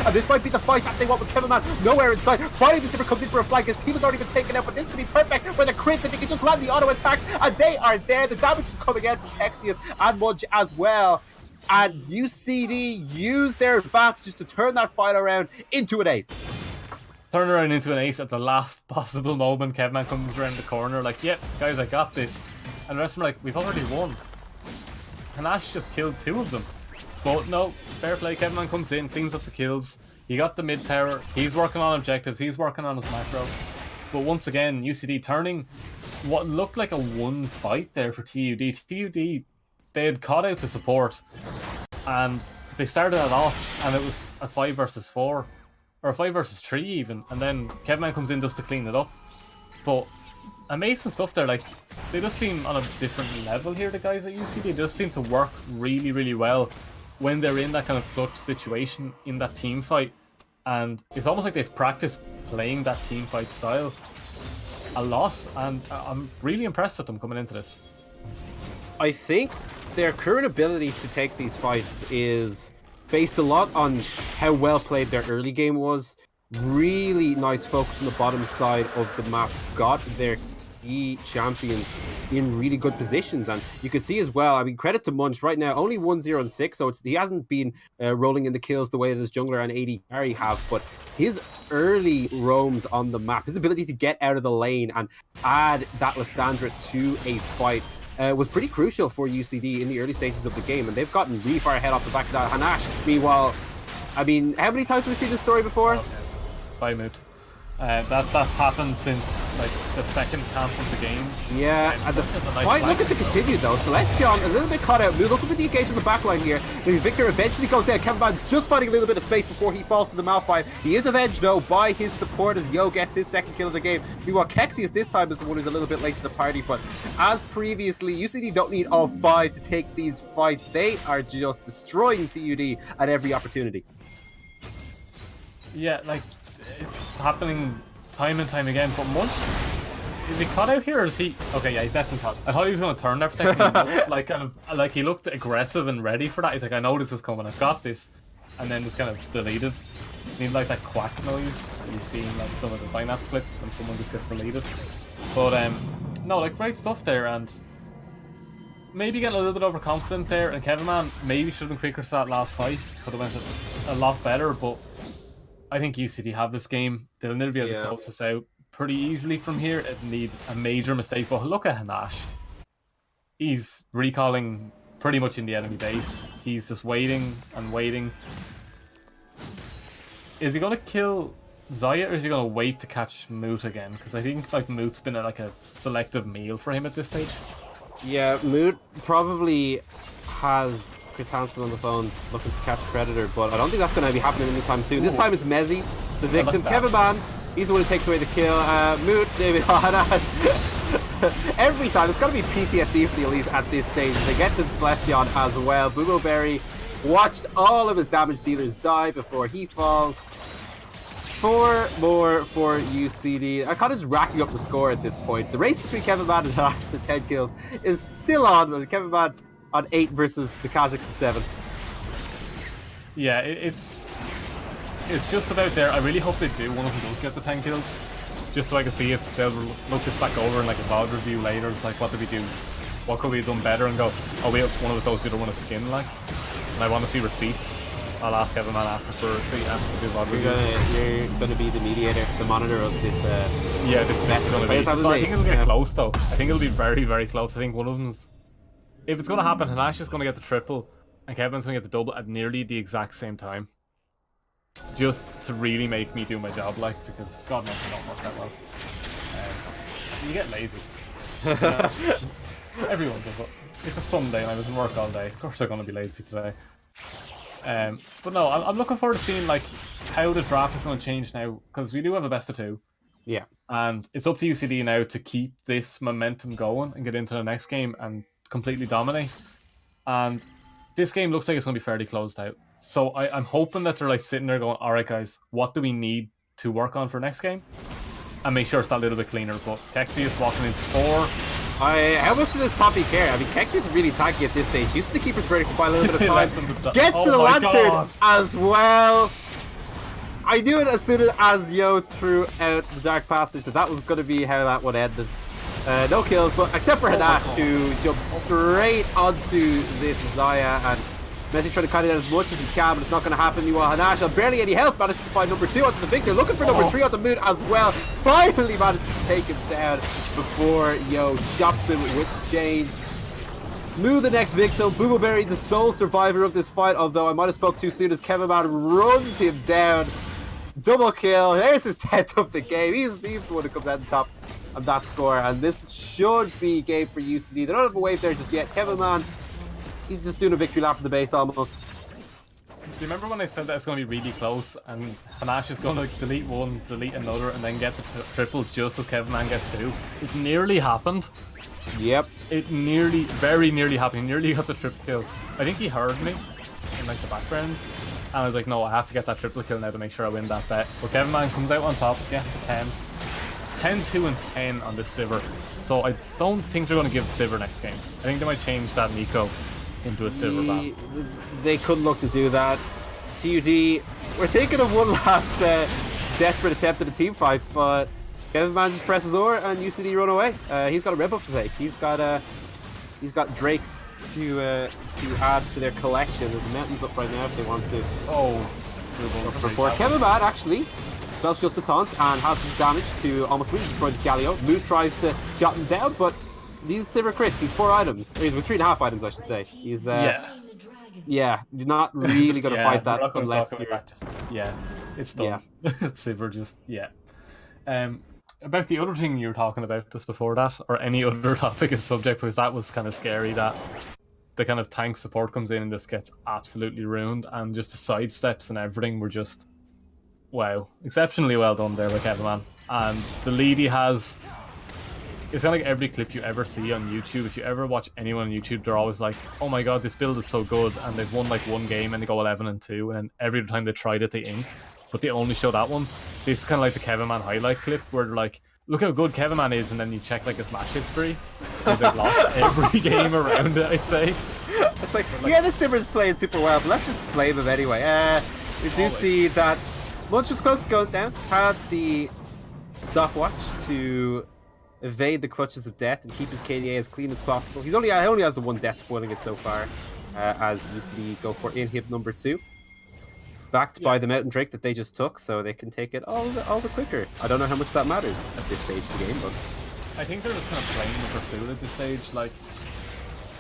And this might be the fight that they want with Kevilman nowhere in sight. Finally, the Sivir comes in for a flank. His team has already been taken out, but this could be perfect for the crits if he can just land the auto attacks. And they are there. The damage is coming in from Kexius and Mudge as well. And UCD use their advantages to turn that fight around into an ace. Turn around into an ace at the last possible moment. Kevilman comes around the corner like, yep, guys, I got this. And the rest of them are like, we've already won. Hanash just killed 2 of them. But no, fair play. Kevilman comes in, cleans up the kills. He got the mid tower. He's working on objectives. He's working on his macro. But once again, UCD turning what looked like a 1 fight there for TUD. TUD, they had caught out to support, and they started it off, and it was a 5 versus 4, or a 5 versus 3 even. And then Kevilman comes in just to clean it up. But amazing stuff there. Like, they just seem on a different level here. The guys at UCD, they just seem to work really, really well when they're in that kind of clutch situation in that team fight, and it's almost like they've practiced playing that team fight style a lot, and I'm really impressed with them coming into this. I think their current ability to take these fights is based a lot on how well played their early game was. Really nice focus on the bottom side of the map, got their key champions in really good positions, and you can see as well, I mean, credit to Munch right now, only 1-0-6, so he hasn't been rolling in the kills the way that his jungler and AD carry have, but his early roams on the map, his ability to get out of the lane and add that Lissandra to a fight was pretty crucial for UCD in the early stages of the game, and they've gotten really far ahead off the back of that. Hanash, meanwhile, I mean, how many times have we seen this story before? Okay. Bye, Moot. That's happened since like the second camp of the game. Yeah, and the fight looking to continue though. Celestion a little bit caught out. We're looking for the engage on the backline here. The Victor eventually goes down. Kevilman just finding a little bit of space before he falls to the Malphite. He is avenged though by his support as Yo gets his 2nd kill of the game. Meanwhile, Kexius this time is the one who's a little bit late to the party, but as previously, UCD don't need all 5 to take these fights. They are just destroying TUD at every opportunity. Yeah, like, it's happening time and time again, but Munch Is he caught out here, or is he? Okay, yeah, he's definitely caught. I thought he was going to turn there for a second. He looked like like he looked aggressive and ready for that. He's like, I know this is coming. I've got this, and then just kind of deleted. Need like that quack noise that you see in like some of the Synapse clips when someone just gets deleted. But no, like great stuff there, and maybe getting a little bit overconfident there. And Kevin Man maybe should have been quicker to that last fight. Could have went a lot better, but I think UCD have this game. They'll never be able to close this out pretty easily from here. It need a major mistake, but look at Hanash. He's recalling pretty much in the enemy base. He's just waiting and waiting. Is he going to kill Zaya, or is he going to wait to catch Moot again? Because I think like Moot's been like a selective meal for him at this stage. Yeah, Moot probably has Chris Hansen on the phone looking to catch Predator, but I don't think that's going to be happening anytime soon. This time it's Mezzi, the victim. Kevin Man, he's the one who takes away the kill. Moot, David Hanash. Every time, it's got to be PTSD for the Elise at this stage. They get the Celestion as well. Boobo Berry watched all of his damage dealers die before he falls. 4 more for UCD. Iconi's racking up the score at this point. The race between Kevin Man and Hanash to 10 kills is still on, with Kevin Man on 8 versus the Kazakhs 7. Yeah, it's just about there. I really hope they do. One of them does get the 10 kills, just so I can see if they'll look this back over in like a VOD review later. It's like, what did we do? What could we have done better? And go, oh, one of us also didn't want to skin like. And I want to see receipts. I'll ask Kevin Man after for a receipt after the VOD review. You're gonna be the mediator, the monitor of this. Yeah, this is gonna be. So I think it'll get close though. I think it'll be very, very close. I think one of them's. If it's gonna happen, Hanash is gonna get the triple, and Kevin's gonna get the double at nearly the exact same time. Just to really make me do my job, like, because God knows it don't work that well. You get lazy. Everyone does it. It's a Sunday and I was in work all day. Of course they're gonna be lazy today. But no, I'm looking forward to seeing like how the draft is going to change now, because we do have a best of 2. Yeah. And it's up to UCD now to keep this momentum going and get into the next game and completely dominate. And this game looks like it's going to be fairly closed out. So I'm hoping that they're like sitting there going, all right, guys, what do we need to work on for next game? And make sure it's that little bit cleaner. But Kexius walking into 4. How much does this Poppy care? I mean, Kexius is really tanky at this stage. Used to keep his verdict to buy a little bit of time. Gets to the lantern as well. I knew it as soon as Yo threw out the Dark Passage that was going to be how that one ended. No kills, but except for Hanash, who jumps straight onto this Zaya, and Messi trying to cut it out as much as he can, but it's not going to happen. Meanwhile, Hanash on barely any health manages to find number 2 onto the victor, looking for number 3 onto Moon as well. Finally manages to take him down before Yo chops him with chains. Moo the next victim, Boobleberry the sole survivor of this fight, although I might have spoke too soon as Kevin Man runs him down. Double kill, there's his 10th of the game. He's the one who comes out on top of that score, and this should be game for UCD. They don't have a wave there just yet. Kevin Man, he's just doing a victory lap in the base almost. Do you remember when I said that it's going to be really close and Hanash is going to delete one, delete another, and then get the triple just as Kevin Man gets 2? It nearly happened. Yep. It very nearly happened. He nearly got the triple kill. I think he heard me in like the background, and I was like, no, I have to get that triple kill now to make sure I win that bet. But Kevin Man comes out on top, gets the 10. 10, 2, and 10 on this Sivir. So I don't think they're going to give Sivir next game. I think they might change that Nico into a Sivir ban. They could look to do that. TUD, we're thinking of one last desperate attempt at a team fight, but Kevin Man just presses over and UCD run away. He's got a rip up to take. He's got Drakes to add to their collection. There's mountains up right now if they want to. Oh, for Kevin Man actually spells just a taunt and has some damage to almost really destroy the Galio. Moose tries to jot him down, but these Sivir crits, he's 4 items. He's with 3.5 items, I should say. He's yeah, you're not really going to fight that unless you're... It's done. Yeah. Sivir just, about the other thing you were talking about just before that, or any other topic is subject, because that was kind of scary, that the kind of tank support comes in and this gets absolutely ruined, and just the sidesteps and everything were just, wow, exceptionally well done there by Kevin Man. And the lead he has, it's kind of like every clip you ever see on YouTube. If you ever watch anyone on YouTube, they're always like, oh my god, this build is so good, and they've won like one game and they go 11-2, and every time they tried it they inked, but they only show that one. This is kind of like the Kevin Man highlight clip where they're like, look how good Kevin Man is, and then you check like his match history, and they've lost every game around it, I'd say. It's like, yeah, this Simmer's playing super well, but let's just blame him anyway. We do see that Munch was close to going down, had the stopwatch to evade the clutches of death and keep his KDA as clean as possible. He only has the one death spoiling it so far, as UCD go for inhib number 2. Backed by the Mountain Drake that they just took, so they can take it all the quicker. I don't know how much that matters at this stage of the game, but I think they're just kind of playing with their food at this stage. Like,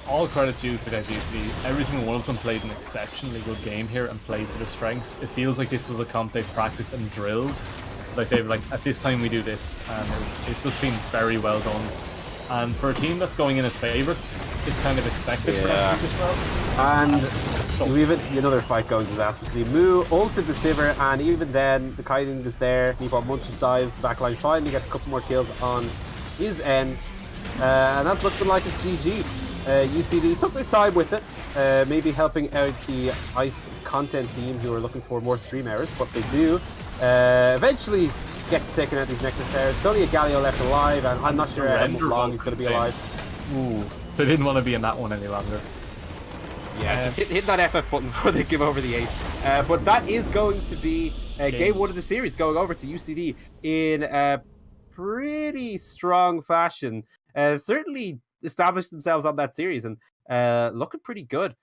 all credit due to the guys UCD. Every single one of them played an exceptionally good game here and played to their strengths. It feels like this was a comp they've practiced and drilled. Like they've like, at this time we do this, and it just seemed very well done. And for a team that's going in as favourites, it's kind of expected for them to do this well. And we have another fight going disastrously. Moo ulted the Sivir, and even then, the kiting was there. He bought Munch's dives, the backline finally gets a couple more kills on his end. And that's looking like it's GG. UCD took their time with it, maybe helping out the ICE content team who are looking for more stream hours, but they do eventually get to taking out these Nexus towers. There's only a Galio left alive, and I'm not sure how long he's going to be alive. Ooh, they didn't want to be in that one any longer. Yeah, just hit that FF button before they give over the ace. But that is going to be game 1 of the series, going over to UCD in a pretty strong fashion. Certainly established themselves on that series and looking pretty good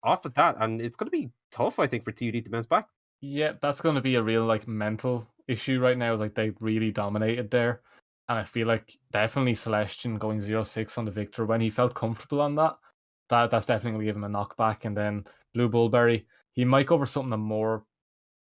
off of that. And it's going to be tough, I think, for TUD to bounce back. Yeah, that's going to be a real like mental issue right now. Like they really dominated there, and I feel like definitely Celestian going 0-6 on the Victor when he felt comfortable on that's definitely going to give him a knockback. And then Blue Bullberry, he might go for something a more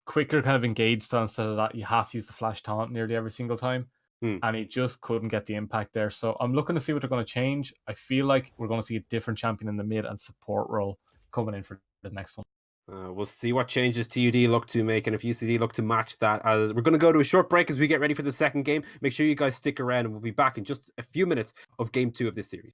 quicker kind of engaged style instead of that you have to use the flash taunt nearly every single time. And he just couldn't get the impact there. So I'm looking to see what they're going to change. I feel like we're going to see a different champion in the mid and support role coming in for the next one. We'll see what changes TUD look to make, and if UCD look to match that. We're going to go to a short break as we get ready for the second game. Make sure you guys stick around, and we'll be back in just a few minutes of game 2 of this series.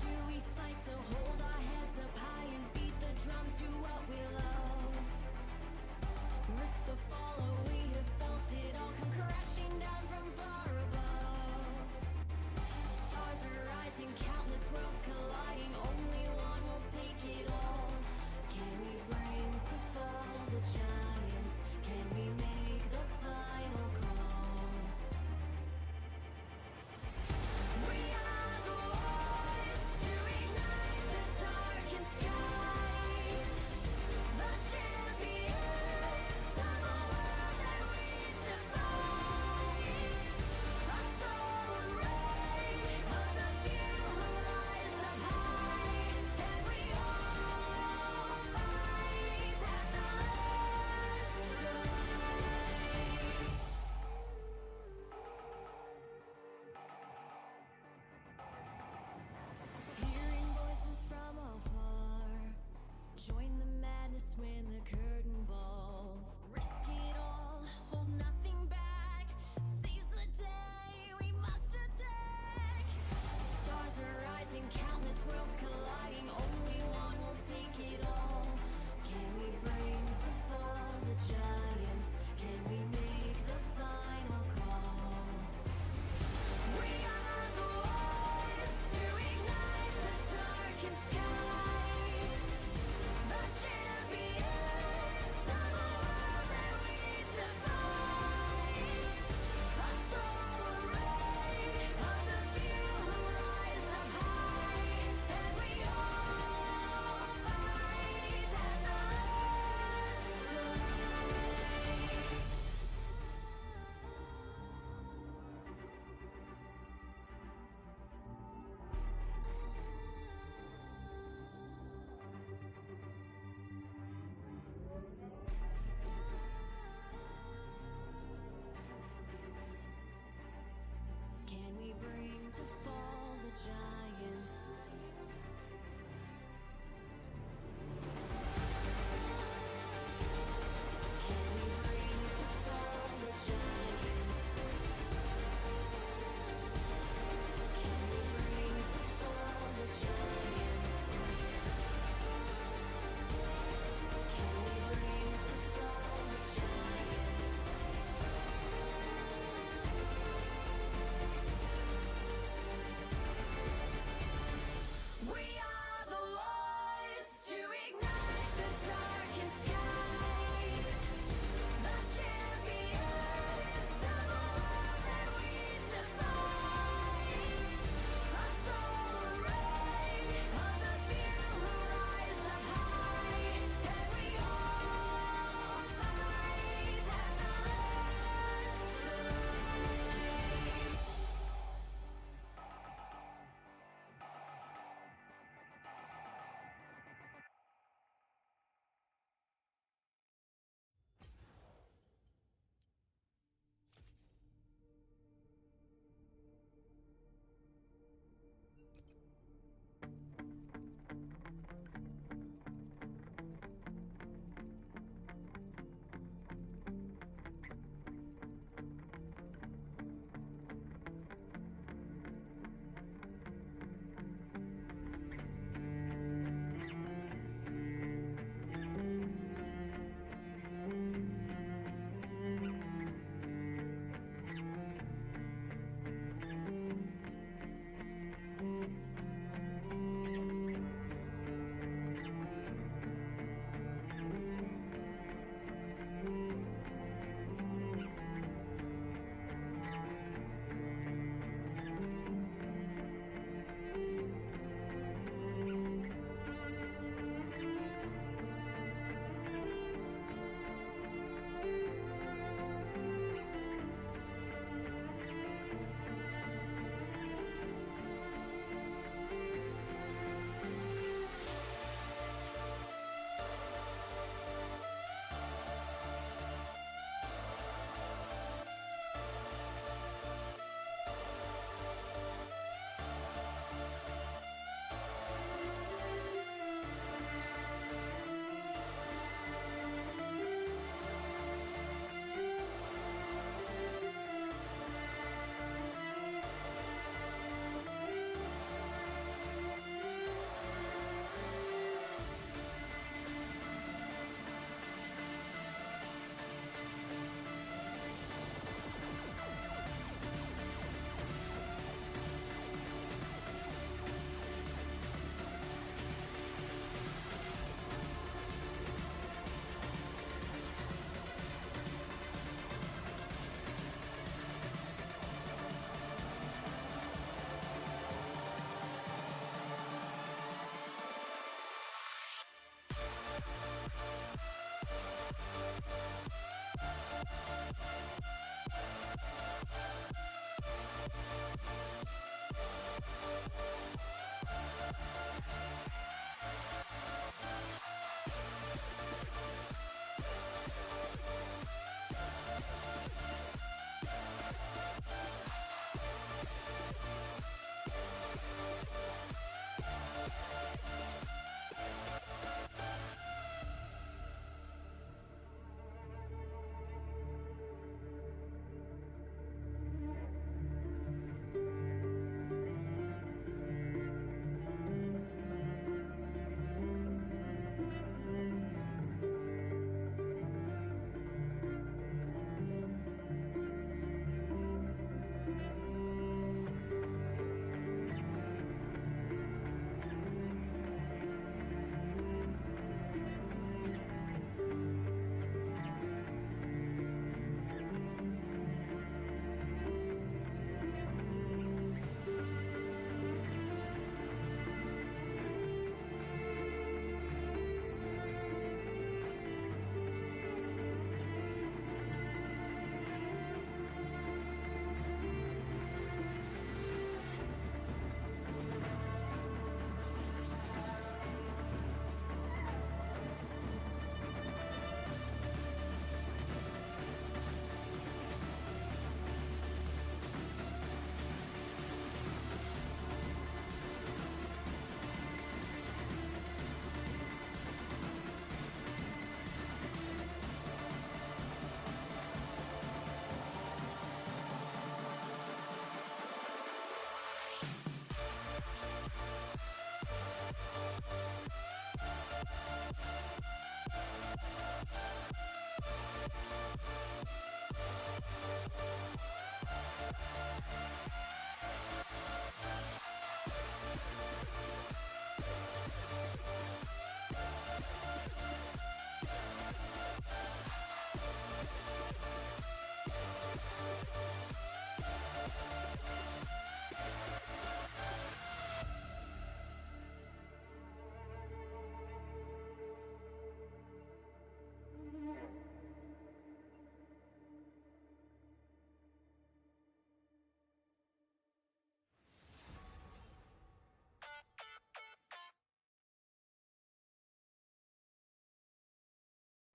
Do we fight to hold our heads up high and beat the drums to what we love? Risk the fall, or we have felt it all come crashing down from far above. Stars are rising, countless worlds collide.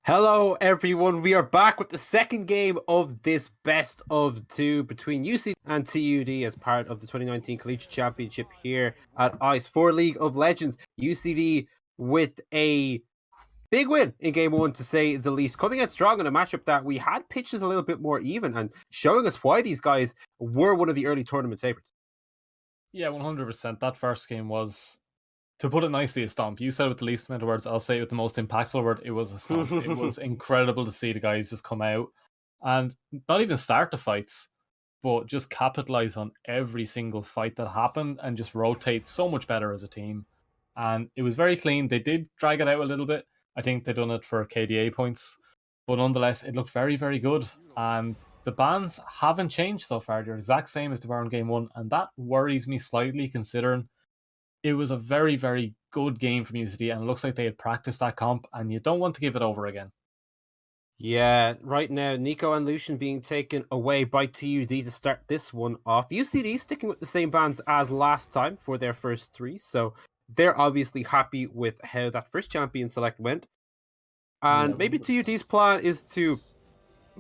Hello, everyone. We are back with the second game of this best of two between UCD and TUD as part of the 2019 Collegiate Championship here at ICE for League of Legends. UCD with a big win in game one, to say the least, coming out strong in a matchup that we had pitches a little bit more even and showing us why these guys were one of the early tournament favorites. Yeah, 100%. That first game was, to put it nicely, a stomp. You said it with the least amount of words. I'll say it with the most impactful word. It was a stomp. It was incredible to see the guys just come out and not even start the fights, but just capitalize on every single fight that happened and just rotate so much better as a team. And it was very clean. They did drag it out a little bit. I think they done it for KDA points, but nonetheless, it looked very, very good. And the bans haven't changed so far. They're exact same as they were in game one, and that worries me slightly considering it was a very, very good game from UCD, and it looks like they had practiced that comp, and you don't want to give it over again. Yeah, right now, Nico and Lucian being taken away by TUD to start this one off. UCD sticking with the same bans as last time for their first three, so they're obviously happy with how that first champion select went. And Yeah, maybe 100%. TUD's plan is to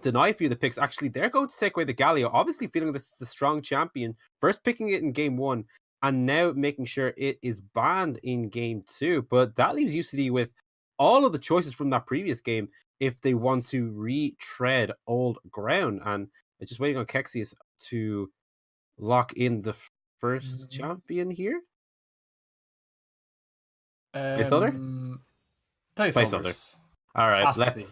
deny a few of the picks. Actually, they're going to take away the Galio, obviously feeling this is a strong champion, first picking it in game one, and now making sure it is banned in game two. But that leaves UCD with all of the choices from that previous game if they want to retread old ground. And it's just waiting on Kexius to lock in the first champion here. Placeholder? Placeholders. All right, Has to be.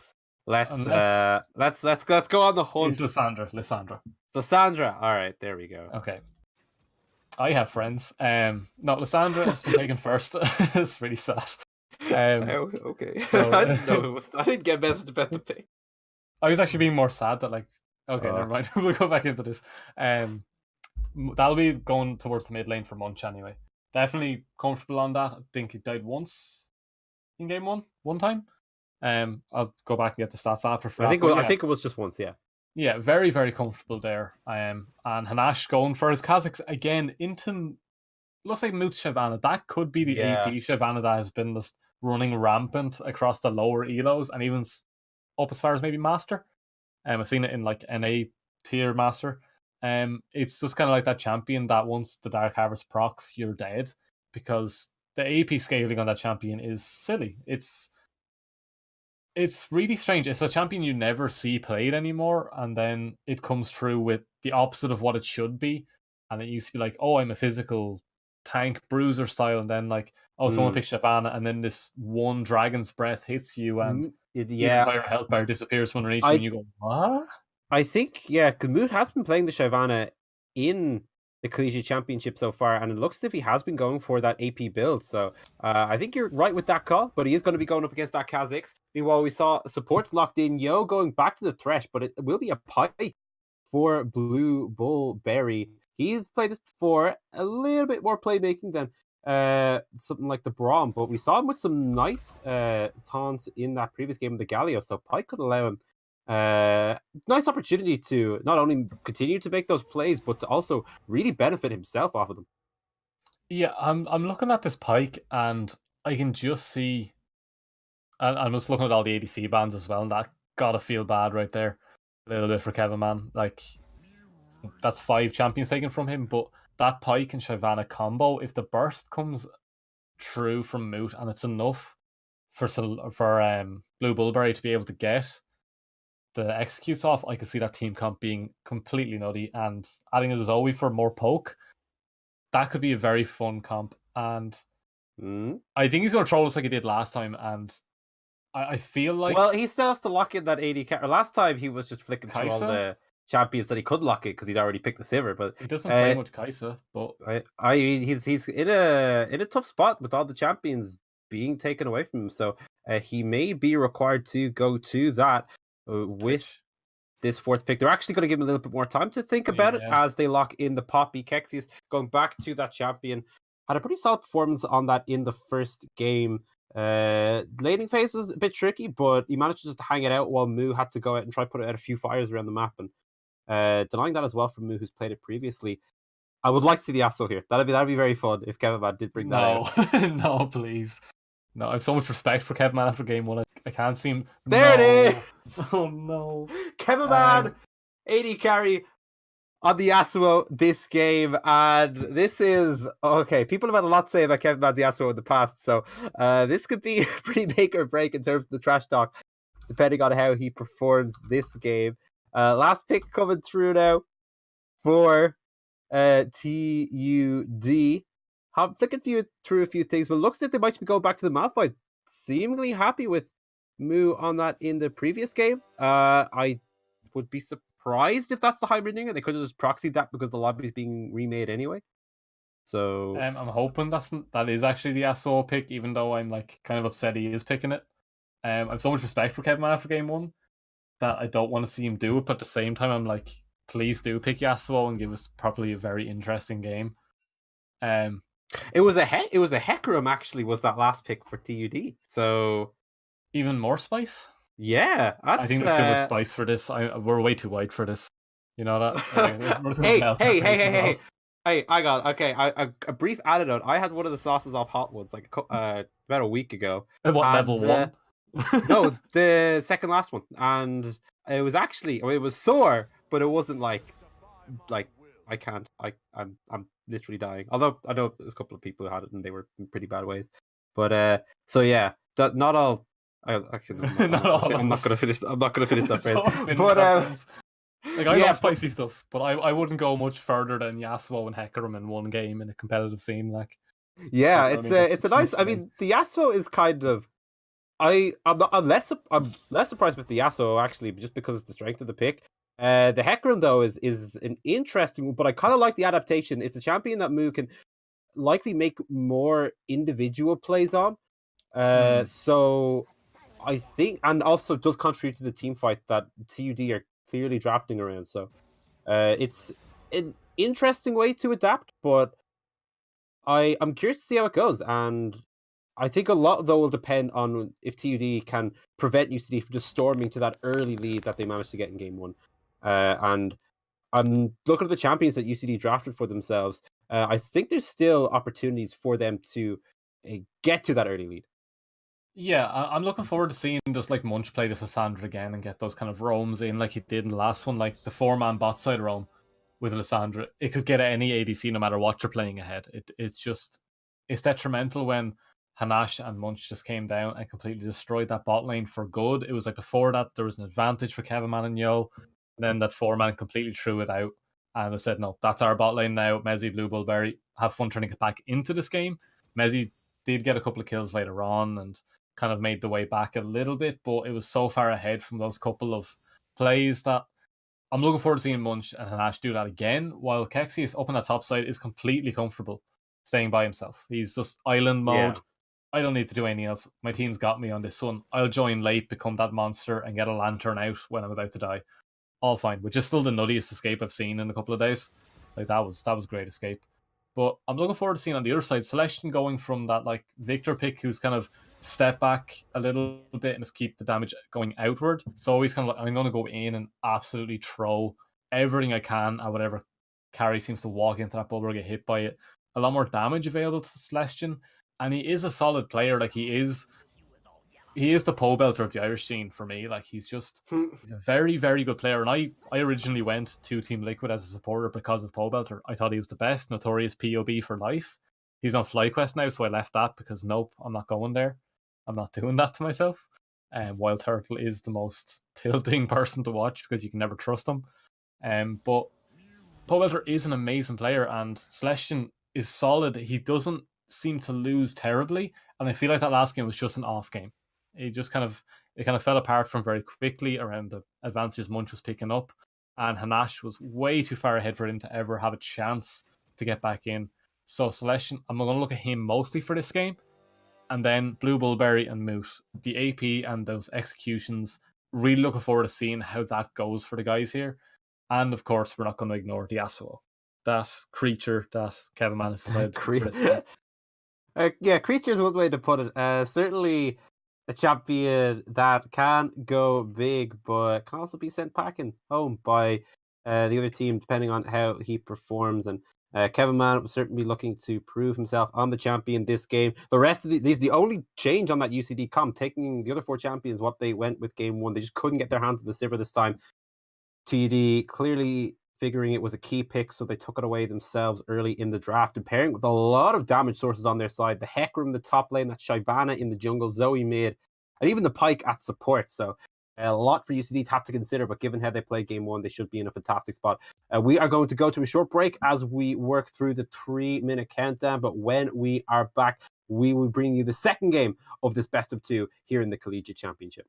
let's go on the hunt. It's Lissandra. So Sandra, all right, there we go. Okay. I have friends. No, Lissandra has been taken first. It's really sad. Okay. so- I didn't know it was. I didn't get a message about the pick. I was actually being more sad that, like, okay, Oh. never mind. We'll go back into this. That'll be going towards the mid lane for Munch anyway. Definitely comfortable on that. I think he died once in game one time. I'll go back and get the stats after for I that. think. but I yeah. think it was just once. Yeah. Yeah, very, very comfortable there. And Hanash going for his Kazakhs again into, looks like Moot Shyvana. That could be the Yeah. AP Shyvana that has been just running rampant across the lower elos and even up as far as maybe Master. I've seen it in like NA tier Master. It's just kind of like that champion that once the Dark Harvest procs, you're dead, because the AP scaling on that champion is silly. It's really strange. It's a champion you never see played anymore, and then it comes through with the opposite of what it should be. And it used to be like, oh, I'm a physical tank bruiser style, and then like, oh, someone picks Shyvana, and then this one dragon's breath hits you, and your entire health bar disappears from underneath you, and you go, what? I think, yeah, because Moot has been playing the Shyvana in the Collegiate Championship so far, and it looks as if he has been going for that AP build. So I think you're right with that call, but he is going to be going up against that Kha'Zix. Meanwhile, we saw supports locked in. Yo going back to the Thresh, but it will be a pike for Blue Bull Berry. He's played this before, a little bit more playmaking than something like the Braum, but we saw him with some nice taunts in that previous game of the Galio, so Pike could allow him nice opportunity to not only continue to make those plays, but to also really benefit himself off of them. Yeah, I'm looking at this Pike, and I can just see, and I'm just looking at all the ADC bans as well, and that gotta feel bad right there. A little bit for Kevin, man. Like, that's 5 champions taken from him, but that Pike and Shyvana combo, if the burst comes true from Moot and it's enough for Blue Bullberry to be able to get the executes off, I could see that team comp being completely nutty, and adding a Zoe for more poke, that could be a very fun comp. And I think he's going to troll us like he did last time, and I feel like... Well, he still has to lock in that AD character. Last time he was just flicking through all the champions that he could lock it because he'd already picked the Sivir, but he doesn't play much Kai'Sa, but he's in a tough spot with all the champions being taken away from him, so he may be required to go to that with this fourth pick. They're actually going to give him a little bit more time to think about it as they lock in the Poppy. Kexius, going back to that champion, had a pretty solid performance on that in the first game. Laning phase was a bit tricky, but he managed just to hang it out while Mu had to go out and try to put out a few fires around the map, and denying that as well from Mu, who's played it previously. I would like to see the Yasuo here. That'd be very fun if Kevin Man did bring that out. No, please. No, I have so much respect for Kevin Man after game 1. I can't see him. There it is! Oh no. Kevin Man, 80 carry on the Yasuo this game, and this is okay. People have had a lot to say about Kevin Man's Yasuo in the past, so this could be pretty make or break in terms of the trash talk, depending on how he performs this game. Last pick coming through now for TUD. I'm flicking through a few things, but it looks like they might be going back to the Malphite. Seemingly happy with Mu on that in the previous game. I would be surprised if that's the hybrid Ninger. They could have just proxied that because the lobby is being remade anyway. So I'm hoping that is actually the Yasuo pick, even though I'm like kind of upset he is picking it. I have so much respect for Kevin Man after game 1 that I don't want to see him do it, but at the same time I'm like, please do pick Yasuo and give us probably a very interesting game. It was a Hecarim actually was that last pick for TUD. So even more spice. Yeah, I think there's too much spice for this. We're way too white for this. You know that. Hey! I got okay. A brief anecdote. I had one of the sauces off Hot Ones like about a week ago. At what level 1? No, the second last one, and it was sore, but it wasn't like I can't. I'm literally dying. Although I know there's a couple of people who had it and they were in pretty bad ways. But so yeah, not all. I'm not gonna finish that phrase. But like I love spicy stuff, but I wouldn't go much further than Yasuo and Hecarim in one game in a competitive scene. Like yeah, it's a nice. I mean, the Yasuo is kind of. I'm less surprised with the Yasuo actually, just because of the strength of the pick. The Hecarim though is an interesting one, but I kind of like the adaptation. It's a champion that Mu can likely make more individual plays on. So I think, and also does contribute to the team fight that TUD are clearly drafting around. So it's an interesting way to adapt, but I'm curious to see how it goes. And I think a lot though will depend on if TUD can prevent UCD from just storming to that early lead that they managed to get in game 1. And I'm looking at the champions that UCD drafted for themselves. I think there's still opportunities for them to get to that early lead. Yeah, I'm looking forward to seeing just like Munch play this Lissandra again and get those kind of roams in like he did in the last one, like the 4-man bot side roam with Lissandra. It could get any ADC no matter what you're playing ahead. It's detrimental when Hanash and Munch just came down and completely destroyed that bot lane for good. It was like before that there was an advantage for Kevin Man and Yo. Then that 4-man completely threw it out and I said, no, that's our bot lane now. Mezzi, Blue Bullberry, have fun turning it back into this game. Mezzi did get a couple of kills later on and kind of made the way back a little bit, but it was so far ahead from those couple of plays that I'm looking forward to seeing Munch and Hanash do that again, while Kexius up on that top side is completely comfortable staying by himself. He's just island mode. Yeah. I don't need to do anything else. My team's got me on this one. I'll join late, become that monster, and get a lantern out when I'm about to die. All fine, which is still the nuttiest escape I've seen in a couple of days. Like that was a great escape. But I'm looking forward to seeing on the other side Celestion going from that like Victor pick who's kind of step back a little bit and just keep the damage going outward. So he's kind of like, I'm going to go in and absolutely throw everything I can at whatever carry seems to walk into that bubble or get hit by it. A lot more damage available to Celestion. And he is a solid player. Like he is the pole belter of the Irish scene for me. Like he's a very, very good player. And I originally went to Team Liquid as a supporter because of pole belter. I thought he was the best, notorious POB for life. He's on FlyQuest now, so I left that because nope, I'm not going there. I'm not doing that to myself. Wild Turtle is the most tilting person to watch because you can never trust him. But pole belter is an amazing player and Celestion is solid. He doesn't seem to lose terribly. And I feel like that last game was just an off game. It kind of fell apart from very quickly around the advantages Munch was picking up, and Hanash was way too far ahead for him to ever have a chance to get back in. So Celestion, I'm going to look at him mostly for this game, and then Blue Bullberry and Moot, the AP and those executions really looking forward to seeing how that goes for the guys here. And of course, we're not going to ignore the Yasuo, that creature that Kevin Mann has decided to pick for this game. Yeah, creature is one way to put it. Certainly a champion that can go big, but can also be sent packing home by the other team, depending on how he performs. And Kevin Mann will certainly be looking to prove himself on the champion this game. The rest of the only change on that UCD comp, taking the other 4 champions, what they went with game 1. They just couldn't get their hands on the Sivir this time. TUD clearly figuring it was a key pick, so they took it away themselves early in the draft, and pairing with a lot of damage sources on their side. The Hecarim in the top lane, that Shyvana in the jungle, Zoe mid, and even the Pyke at support. So a lot for UCD to have to consider, but given how they played game 1, they should be in a fantastic spot. We are going to go to a short break as we work through the 3-minute countdown, but when we are back, we will bring you the second game of this best of 2 here in the Collegiate Championship.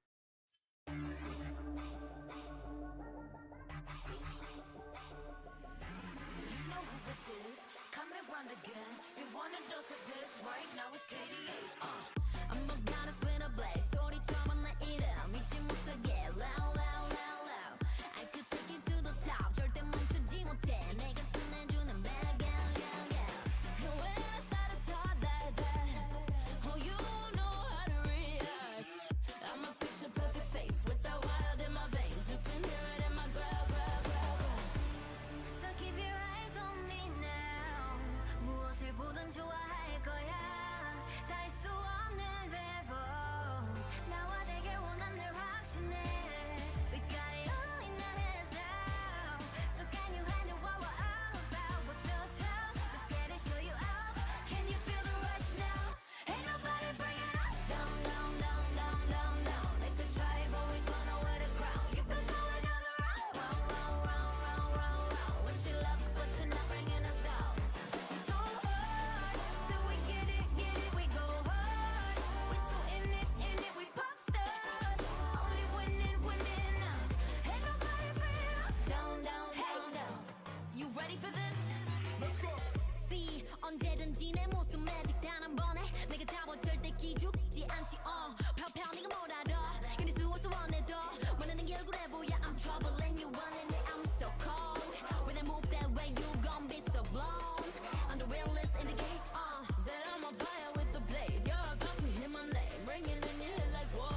언제든지 내 모습 매직 단 한 번에 내가 잡아 절대 기죽지 않지 펴펴 네가 뭘 알아 견딜 수 없어 원해도 원하는 게 얼굴에 보여 I'm troubling you wanting it I'm so cold when I move that way you gon' be so blown I'm the realest in the game said I'm on fire with the blade you're about to hear my name ringing in your head like whoa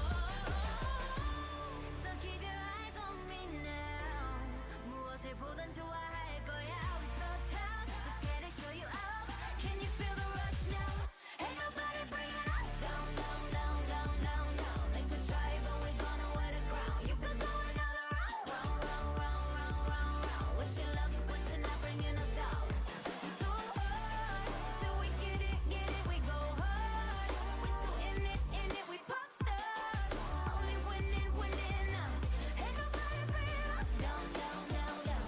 so keep your eyes on me now 무엇을 보든 좋아할 거야 we so tough let's get it show you out Can you feel the rush now? Ain't nobody bringing us down, down, down, down, down, down. They could try, but we're gonna wear the crown. You could go another round, round, round, round, round, round, round. Wish you luck, but you're not bringing us down. We go hard, till we get it, we go hard. We so in it, we pop stars. Only winning, winning now. Ain't nobody bringing us down, down, down, down.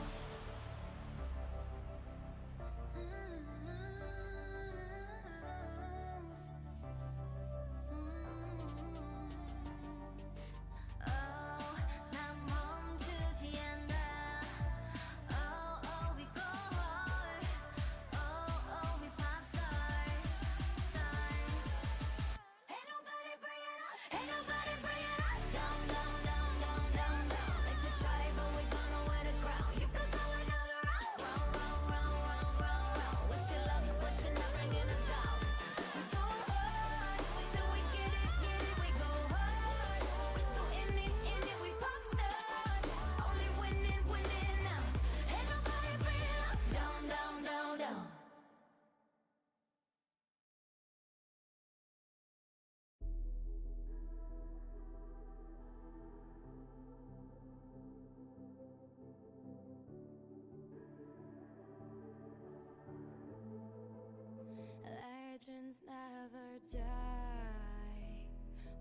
Legends never die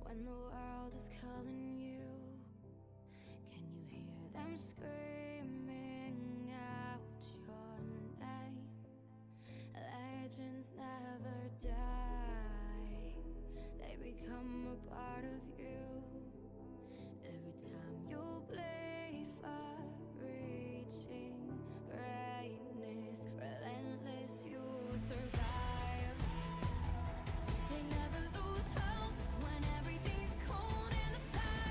when the world is calling you. Can you hear them screaming out your name? Legends never die, they become a part of you. Every time you bleed far reaching greatness, relentless you survive. They never lose hope when everything's cold in the fire.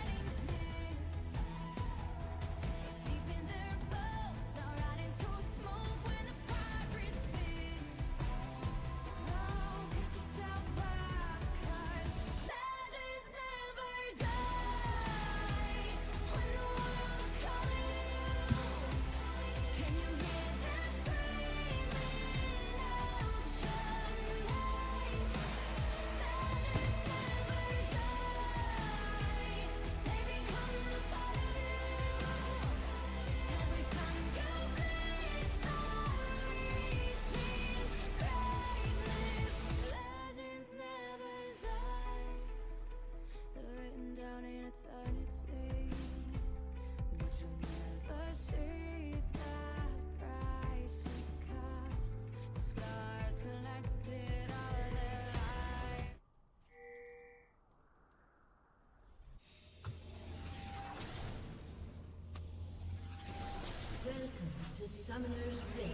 to Summoner's Rift.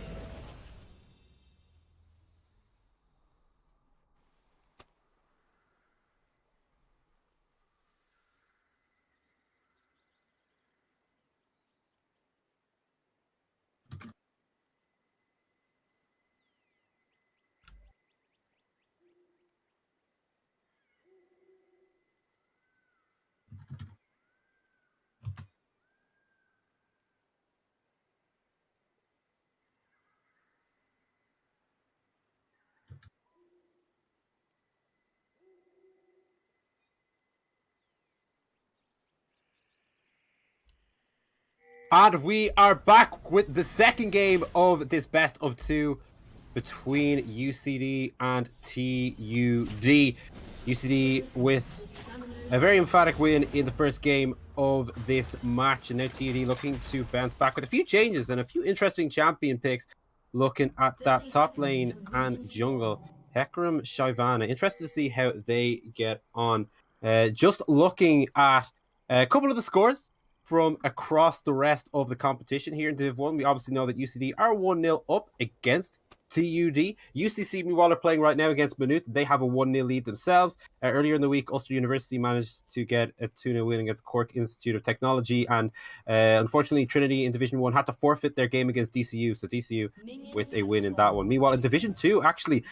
And we are back with the second game of this best of two between UCD and TUD. UCD with a very emphatic win in the first game of this match, and now TUD looking to bounce back with a few changes and a few interesting champion picks. Looking at that top lane and jungle, Hecarim, Shyvana. Interested to see how they get on. Just looking at a couple of the scores from across the rest of the competition here in Div 1. We obviously know that UCD are 1-0 up against TUD. UCC, meanwhile, are playing right now against Maynooth. They have a 1-0 lead themselves. Earlier in the week, Ulster University managed to get a 2-0 win against Cork Institute of Technology, and unfortunately, Trinity in Division 1 had to forfeit their game against DCU, so DCU with a win in that one. Meanwhile, in Division 2, actually,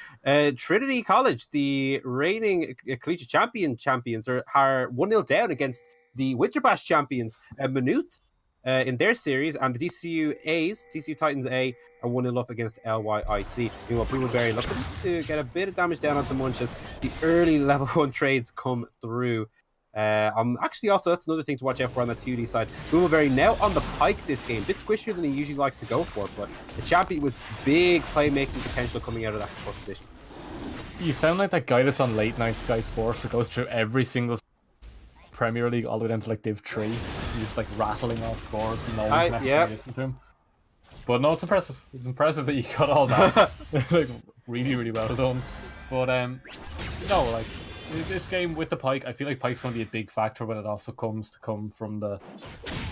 Trinity College, the reigning collegiate champions, are 1-0 down against the Winter Bash champions, Maynooth, in their series, and the DCU Titans A, are 1-0 up against LYIT. Meanwhile, Blueberry looking to get a bit of damage down onto Munch as the early level 1 trades come through. Actually, also, that's another thing to watch out for on the 2D side. Blueberry now on the pike this game. A bit squishier than he usually likes to go for, but a champion with big playmaking potential coming out of that support position. You sound like that guy that's on late night Sky Sports that goes through every single Premier League all the way down to like Div 3. He's just like rattling off scores and no one can actually listen to him. But no, it's impressive. It's impressive that you got all that. Like really, really well done. But no, like this game with the pike, I feel like pike's going to be a big factor when it also comes from the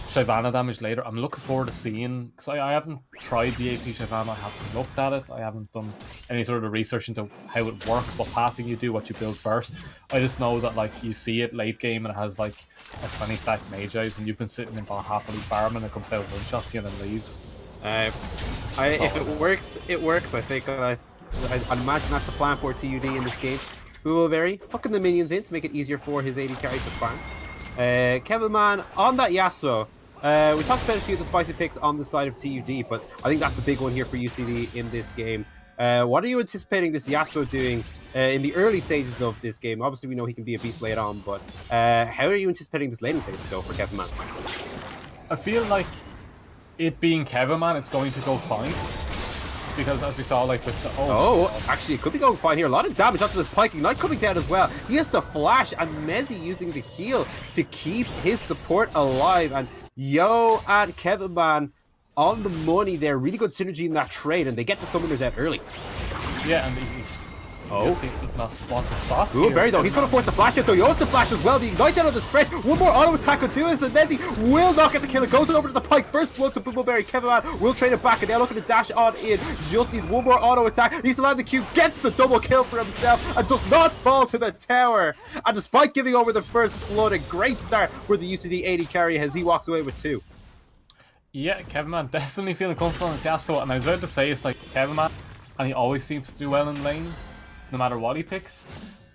Shyvana damage later. I'm looking forward to seeing, because I haven't tried the AP Shyvana, I haven't looked at it, I haven't done any sort of research into how it works, what pathing you do, what you build first. I just know that like you see it late game and it has like a 20 stack mage eyes and you've been sitting in bot happily farming and it comes out one shots you and then leaves. If it works, it works. I think I imagine that's the plan for TUD in this game. Blueberry hooking the minions in to make it easier for his AD carry to farm. Kevin Man on that Yasuo. We talked about a few of the spicy picks on the side of TUD, but I think that's the big one here for UCD in this game. What are you anticipating this Yasuo doing in the early stages of this game? Obviously, we know he can be a beast later on, but how are you anticipating this laning phase to go for Kevin Man? I feel like it being Kevin Man, it's going to go fine. Because as we saw, like with the actually, it could be going fine here. A lot of damage after this Pike Ignite coming down as well. He has to flash, and Mezzy using the heal to keep his support alive. And Yo and Kevin Man on the money there. Really good synergy in that trade, and they get the summoners out early. Yeah, and he's not spot to stop. Blueberry though, he's going to force the flash out though. He wants the flash as well. The Ignite out of the stretch. One more auto attack could do this, and Mezzy will not get the kill. It goes over to the Pike. First blood to Blueberry. Kevin Man will trade it back, and now looking to dash on in. Just needs one more auto attack. Needs to land the Q, gets the double kill for himself, and does not fall to the tower. And despite giving over the first blood, a great start for the UCD AD carry as he walks away with 2. Yeah, Kevin Man definitely feeling comfortable in his Yasuo, and I was about to say it's like Kevin Man, and he always seems to do well in lane, no matter what he picks.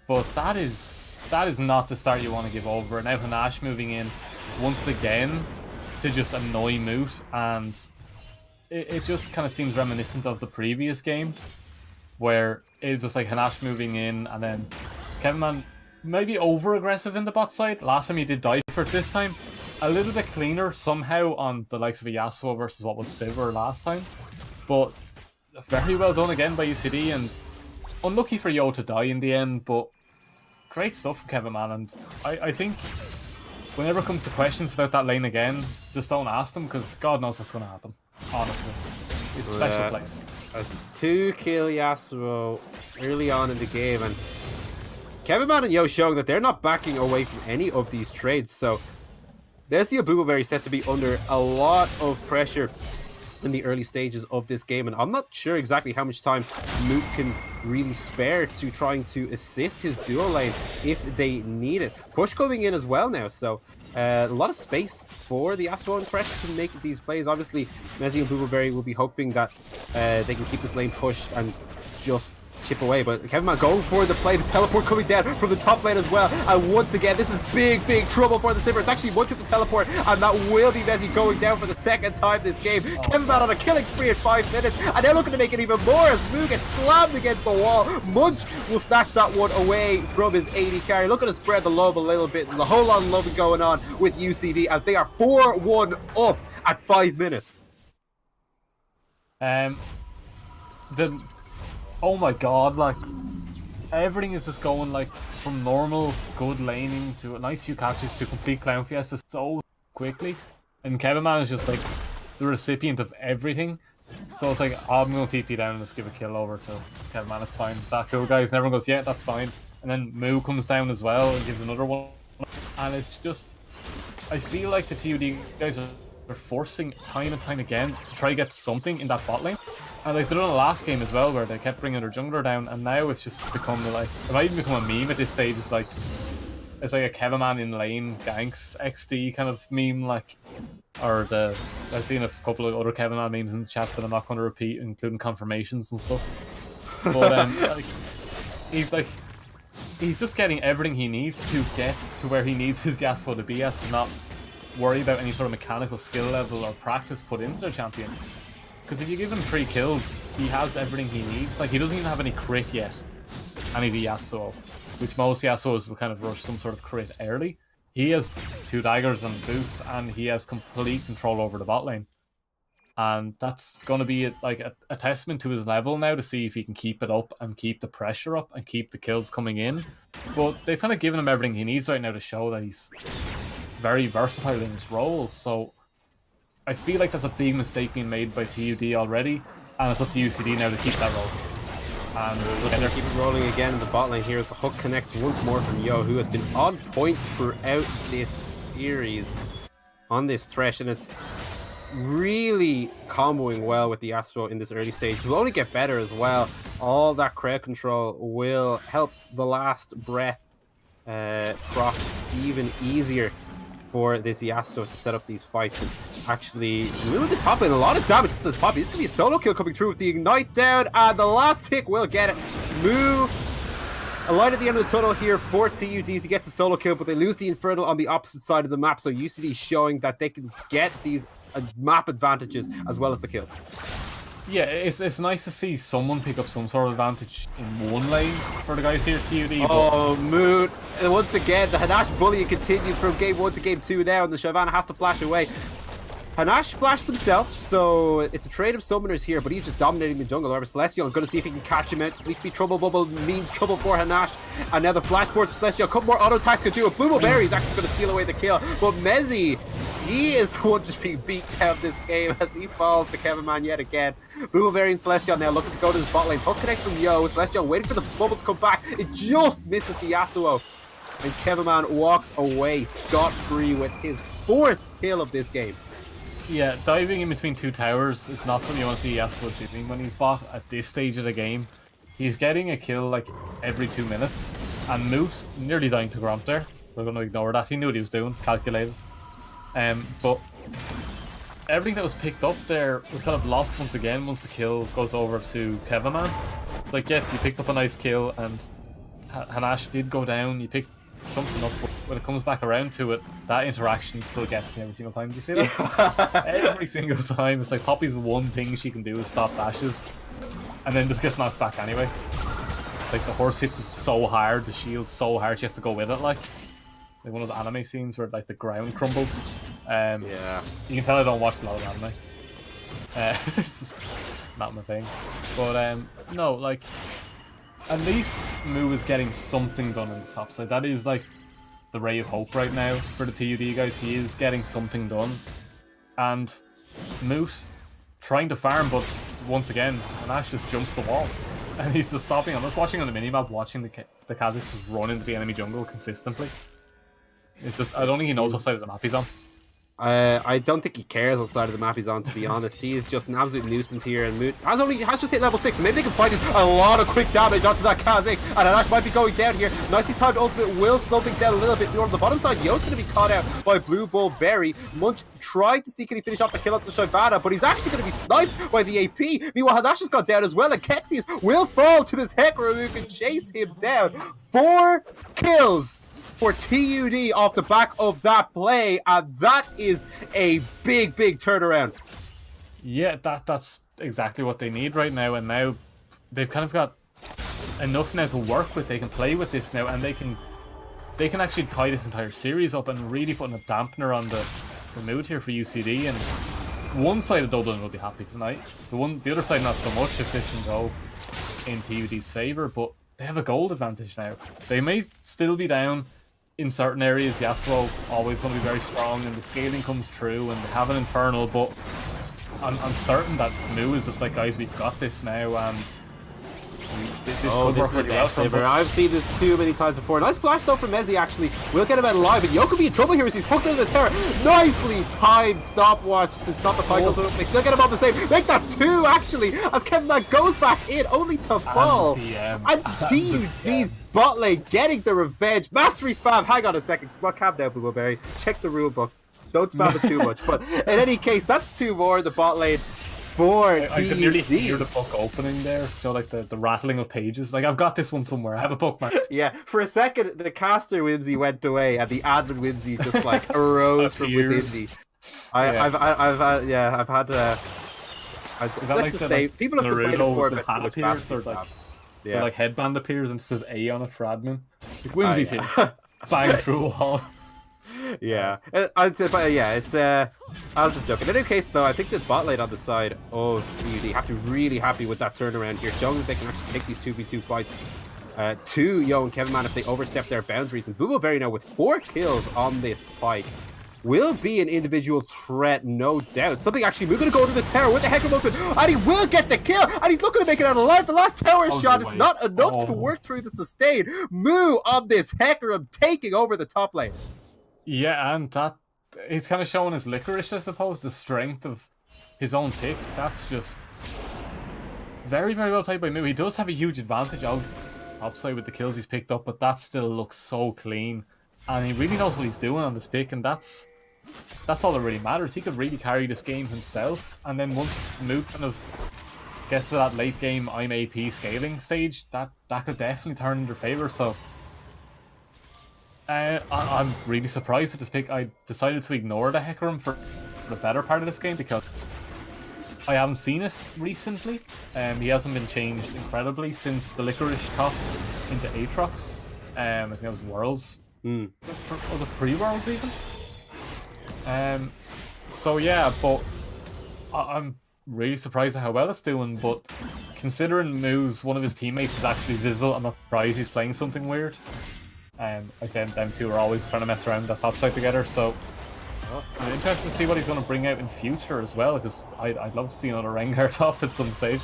But that is not the start you want to give over. Now Hanash moving in once again to just annoy Moot, and it just kind of seems reminiscent of the previous game, where it was just like Hanash moving in, and then Kevin Man maybe over aggressive in the bot side. Last time he did die for it. This time a little bit cleaner somehow on the likes of a Yasuo versus what was Sivir last time. But very well done again by UCD, and unlucky for Yo to die in the end, but great stuff from Kevin Man. And I think whenever it comes to questions about that lane again, just don't ask them, because God knows what's going to happen. Honestly, it's a special place. A 2-kill Yasuo early on in the game, and Kevin Man and Yo showing that they're not backing away from any of these trades. So there's the Blueberry set to be under a lot of pressure in the early stages of this game, and I'm not sure exactly how much time Moot can really spare to trying to assist his duo lane if they need it. Push coming in as well now, so a lot of space for the Yasuo and Thresh to make these plays. Obviously, Mezzy and Blueberry will be hoping that they can keep this lane pushed and just chip away, but Kevin Man going for the play, the teleport coming down from the top lane as well, and once again this is big trouble for the Simmer. It's actually much with the teleport, and that will be Mezzy going down for the second time this game. Kevin Man on a killing spree at 5 minutes, and they're looking to make it even more as Moo gets slammed against the wall. Munch will snatch that one away from his AD carry. Looking to spread the love a little bit, and a whole lot of love going on with UCD as they are 4-1 up at 5 minutes. Oh my god, like, everything is just going, like, from normal good laning to a nice few catches to complete Clown Fiesta so quickly. And Kevin Man is just, like, the recipient of everything. So it's like, oh, I'm going to TP down and just give a kill over to Kevin Man, it's fine. Is that cool, guys? And everyone goes, yeah, that's fine. And then Moo comes down as well and gives another one. And it's just, I feel like the TUD guys are forcing time and time again to try to get something in that bot lane. And like they done the last game as well, where they kept bringing their jungler down, and now it's just become like, it might even become a meme at this stage. It's like a Kevin Man in lane ganks XD kind of meme, like, or I've seen a couple of other Kevin Man memes in the chat that I'm not going to repeat, including confirmations and stuff. But he's just getting everything he needs to get to where he needs his Yasuo to be at, to not worry about any sort of mechanical skill level or practice put into the champion. Because if you give him 3 kills, he has everything he needs. Like, he doesn't even have any crit yet, and he's a Yasuo, which most Yasuos will kind of rush some sort of crit early. He has 2 daggers and boots, and he has complete control over the bot lane. And that's going to be a testament to his level now, to see if he can keep it up and keep the pressure up and keep the kills coming in. But they've kind of given him everything he needs right now to show that he's very versatile in his role. So I feel like that's a big mistake being made by TUD already, and it's up to UCD now to keep that rolling. And they're keeping rolling again in the bot lane here as the hook connects once more from Yo, who has been on point throughout this series on this Thresh, and it's really comboing well with the Yasuo in this early stage. It will only get better as well. All that crowd control will help the last breath proc even easier for this Yasuo to set up these fights and actually move the top lane. A lot of damage to this Poppy. This could be a solo kill coming through with the ignite down, and the last tick will get it. Moo, a light at the end of the tunnel here for TUDs. He gets a solo kill, but they lose the Infernal on the opposite side of the map, so UCD showing that they can get these map advantages as well as the kills. Yeah, it's nice to see someone pick up some sort of advantage in one lane for the guys here at TUD. Oh, Moon. And once again, the Hanash bullying continues from game 1 to game 2 now, and the Shyvana has to flash away. Hanash flashed himself, so it's a trade of summoners here, but he's just dominating the jungle. However, Celestial, I'm going to see if he can catch him out. Sleepy Trouble Bubble means trouble for Hanash. And now the flash force for Celestial. A couple more auto attacks could do it. Blue Berry is actually going to steal away the kill. But Mezzy, he is the one just being beat down this game as he falls to Kevin Man yet again. Blue Berry and Celestial now looking to go to his bot lane. Hook connects from Yo. Celestial waiting for the bubble to come back. It just misses the Yasuo. And Kevin Man walks away scot-free with his 4th kill of this game. Yeah, diving in between 2 towers is not something you want to see Yasuo doing when he's bot at this stage of the game. He's getting a kill like every 2 minutes, and Moose nearly dying to Gromp there. We're going to ignore that. He knew what he was doing, calculated. But everything that was picked up there was kind of lost once again once the kill goes over to Kevin Man. It's like, yes, you picked up a nice kill, and Hanash did go down. You picked something up, but when it comes back around to it, that interaction still gets me every single time. Do you see that? Every single time. It's like Poppy's one thing she can do is stop dashes, and then just gets knocked back anyway. Like the horse hits it so hard, the shield's so hard, she has to go with it, like one of those anime scenes where like the ground crumbles. Yeah. You can tell I don't watch a lot of anime. It's just not my thing. But no, like, at least Moo is getting something done on the top side. That is like the ray of hope right now for the TUD guys. He is getting something done. And Moot trying to farm, but once again, Hanash just jumps the wall. And he's just stopping. I'm just watching on the minimap, watching the Kazakhs just run into the enemy jungle consistently. It's just, I don't think he knows what side of the map he's on. I don't think he cares what side of the map he's on, to be honest. He is just an absolute nuisance here, and Moot has just hit level 6, and maybe they can find a lot of quick damage onto that Kha'Zix, and Anash might be going down here. Nicely timed ultimate will slow things down a little bit more on the bottom side. Yo's going to be caught out by Blue Bull Berry. Munch tried to see can he finish off the kill onto Shyvana, but he's actually going to be sniped by the AP. Meanwhile, Anash has gone down as well, and Kexius will fall to this Hecarim who can chase him down. 4 kills for TUD off the back of that play, and that is a big turnaround. Yeah, that's exactly what they need right now, and now they've kind of got enough now to work with. They can play with this now, and they can actually tie this entire series up and really putting a dampener on the mood here for UCD. And one side of Dublin will be happy tonight. The other side not so much if this can go in TUD's favour, but they have a gold advantage now. They may still be down in certain areas. Yasuo always going to be very strong, and the scaling comes through, and they have an Infernal, but I'm certain that Moo is just like, guys, we've got this now, and this could work really well for him. I've seen this too many times before. Nice flash though from Mezzi, actually. We'll get him out alive, and Yo could be in trouble here as he's hooked into the tower. Nicely timed stopwatch to stop the cycle. They still get him on the save. Make that 2, actually, as Kevin Man goes back in, only to fall. And TUD's bot lane getting the revenge. Mastery spam. Hang on a second. Well, calm down, Blueberry. Check the rule book. Don't spam it too much. But in any case, that's 2 more in the bot lane for TUD. I could nearly hear the book opening there. So like the rattling of pages. Like, I've got this one somewhere. I have a bookmark. Yeah, for a second, the caster whimsy went away, and the admin whimsy just like arose from within me. I've had let's just say people have complained before about too much mastery spam. Yeah, like headband appears and it says A on it for admin. Like, whimsy's here. Bang through a wall. Yeah, I'd say, but yeah, it's I was just joking. In any case, though, I think this bot lane on the side of TUD have to be really happy with that turnaround here, showing that they can actually take these 2v2 fights to Yo and Kevin Man if they overstep their boundaries. And Bubbleberry now with 4 kills on this fight will be an individual threat, no doubt. Something actually, we're going to go to the tower with the Hecarim ultimate, and he will get the kill, and he's looking to make it out alive. The last tower shot is not enough to work through the sustain. Moo on this Hecarim taking over the top lane. Yeah, and that he's kind of showing his licorice, I suppose, the strength of his own tick. That's just very well played by Moo. He does have a huge advantage, obviously, upside with the kills he's picked up, but that still looks so clean. And he really knows what he's doing on this pick, and that's all that really matters. He could really carry this game himself, and then once Moo kind of gets to that late game I'm AP scaling stage, that could definitely turn in their favour. So I'm really surprised with this pick. I decided to ignore the Hecarim for the better part of this game because I haven't seen it recently. He hasn't been changed incredibly since the Licorice top into Aatrox. I think that was Worlds. Was it pre-Worlds even? So yeah, but I'm really surprised at how well it's doing. But considering Moo's one of his teammates is actually Zizzle, I'm not surprised he's playing something weird. I said them two are always trying to mess around that top side together, so I'm interested to see what he's going to bring out in future as well, because I'd love to see another Rengar top at some stage.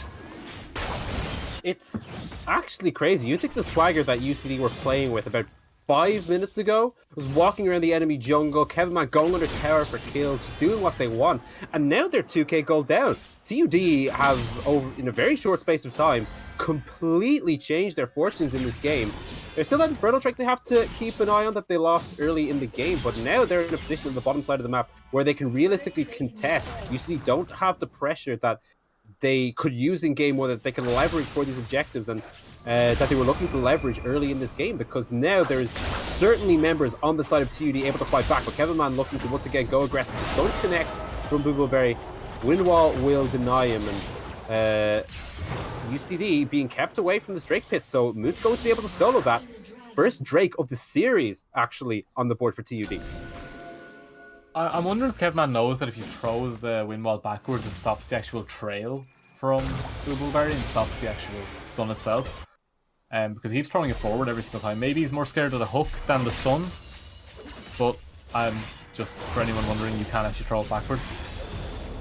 It's actually crazy. You think the swagger that UCD were playing with about 5 minutes ago was walking around the enemy jungle, Kevin Man going under tower for kills, doing what they want, and now they're 2k gold down. TUD have, in a very short space of time, completely changed their fortunes in this game. There's still that Infernal Drake they have to keep an eye on that they lost early in the game, but now they're in a position on the bottom side of the map where they can realistically contest. UCD don't have the pressure that they could use in game, or that they can leverage for these objectives, and that they were looking to leverage early in this game, because now there's certainly members on the side of TUD able to fight back, but Kevin Man looking to once again go aggressive. Just don't connect from Bubbleberry. Windwall will deny him, and UCD being kept away from this Drake pit, so Moon's going to be able to solo that. First Drake of the series, actually, on the board for TUD. I'm wondering if Kevman knows that if you throw the Windwall backwards, it stops the actual trail from Bubbleberry and stops the actual stun itself. Because he keeps throwing it forward every single time. Maybe he's more scared of the hook than the stun, but just for anyone wondering, you can actually throw it backwards.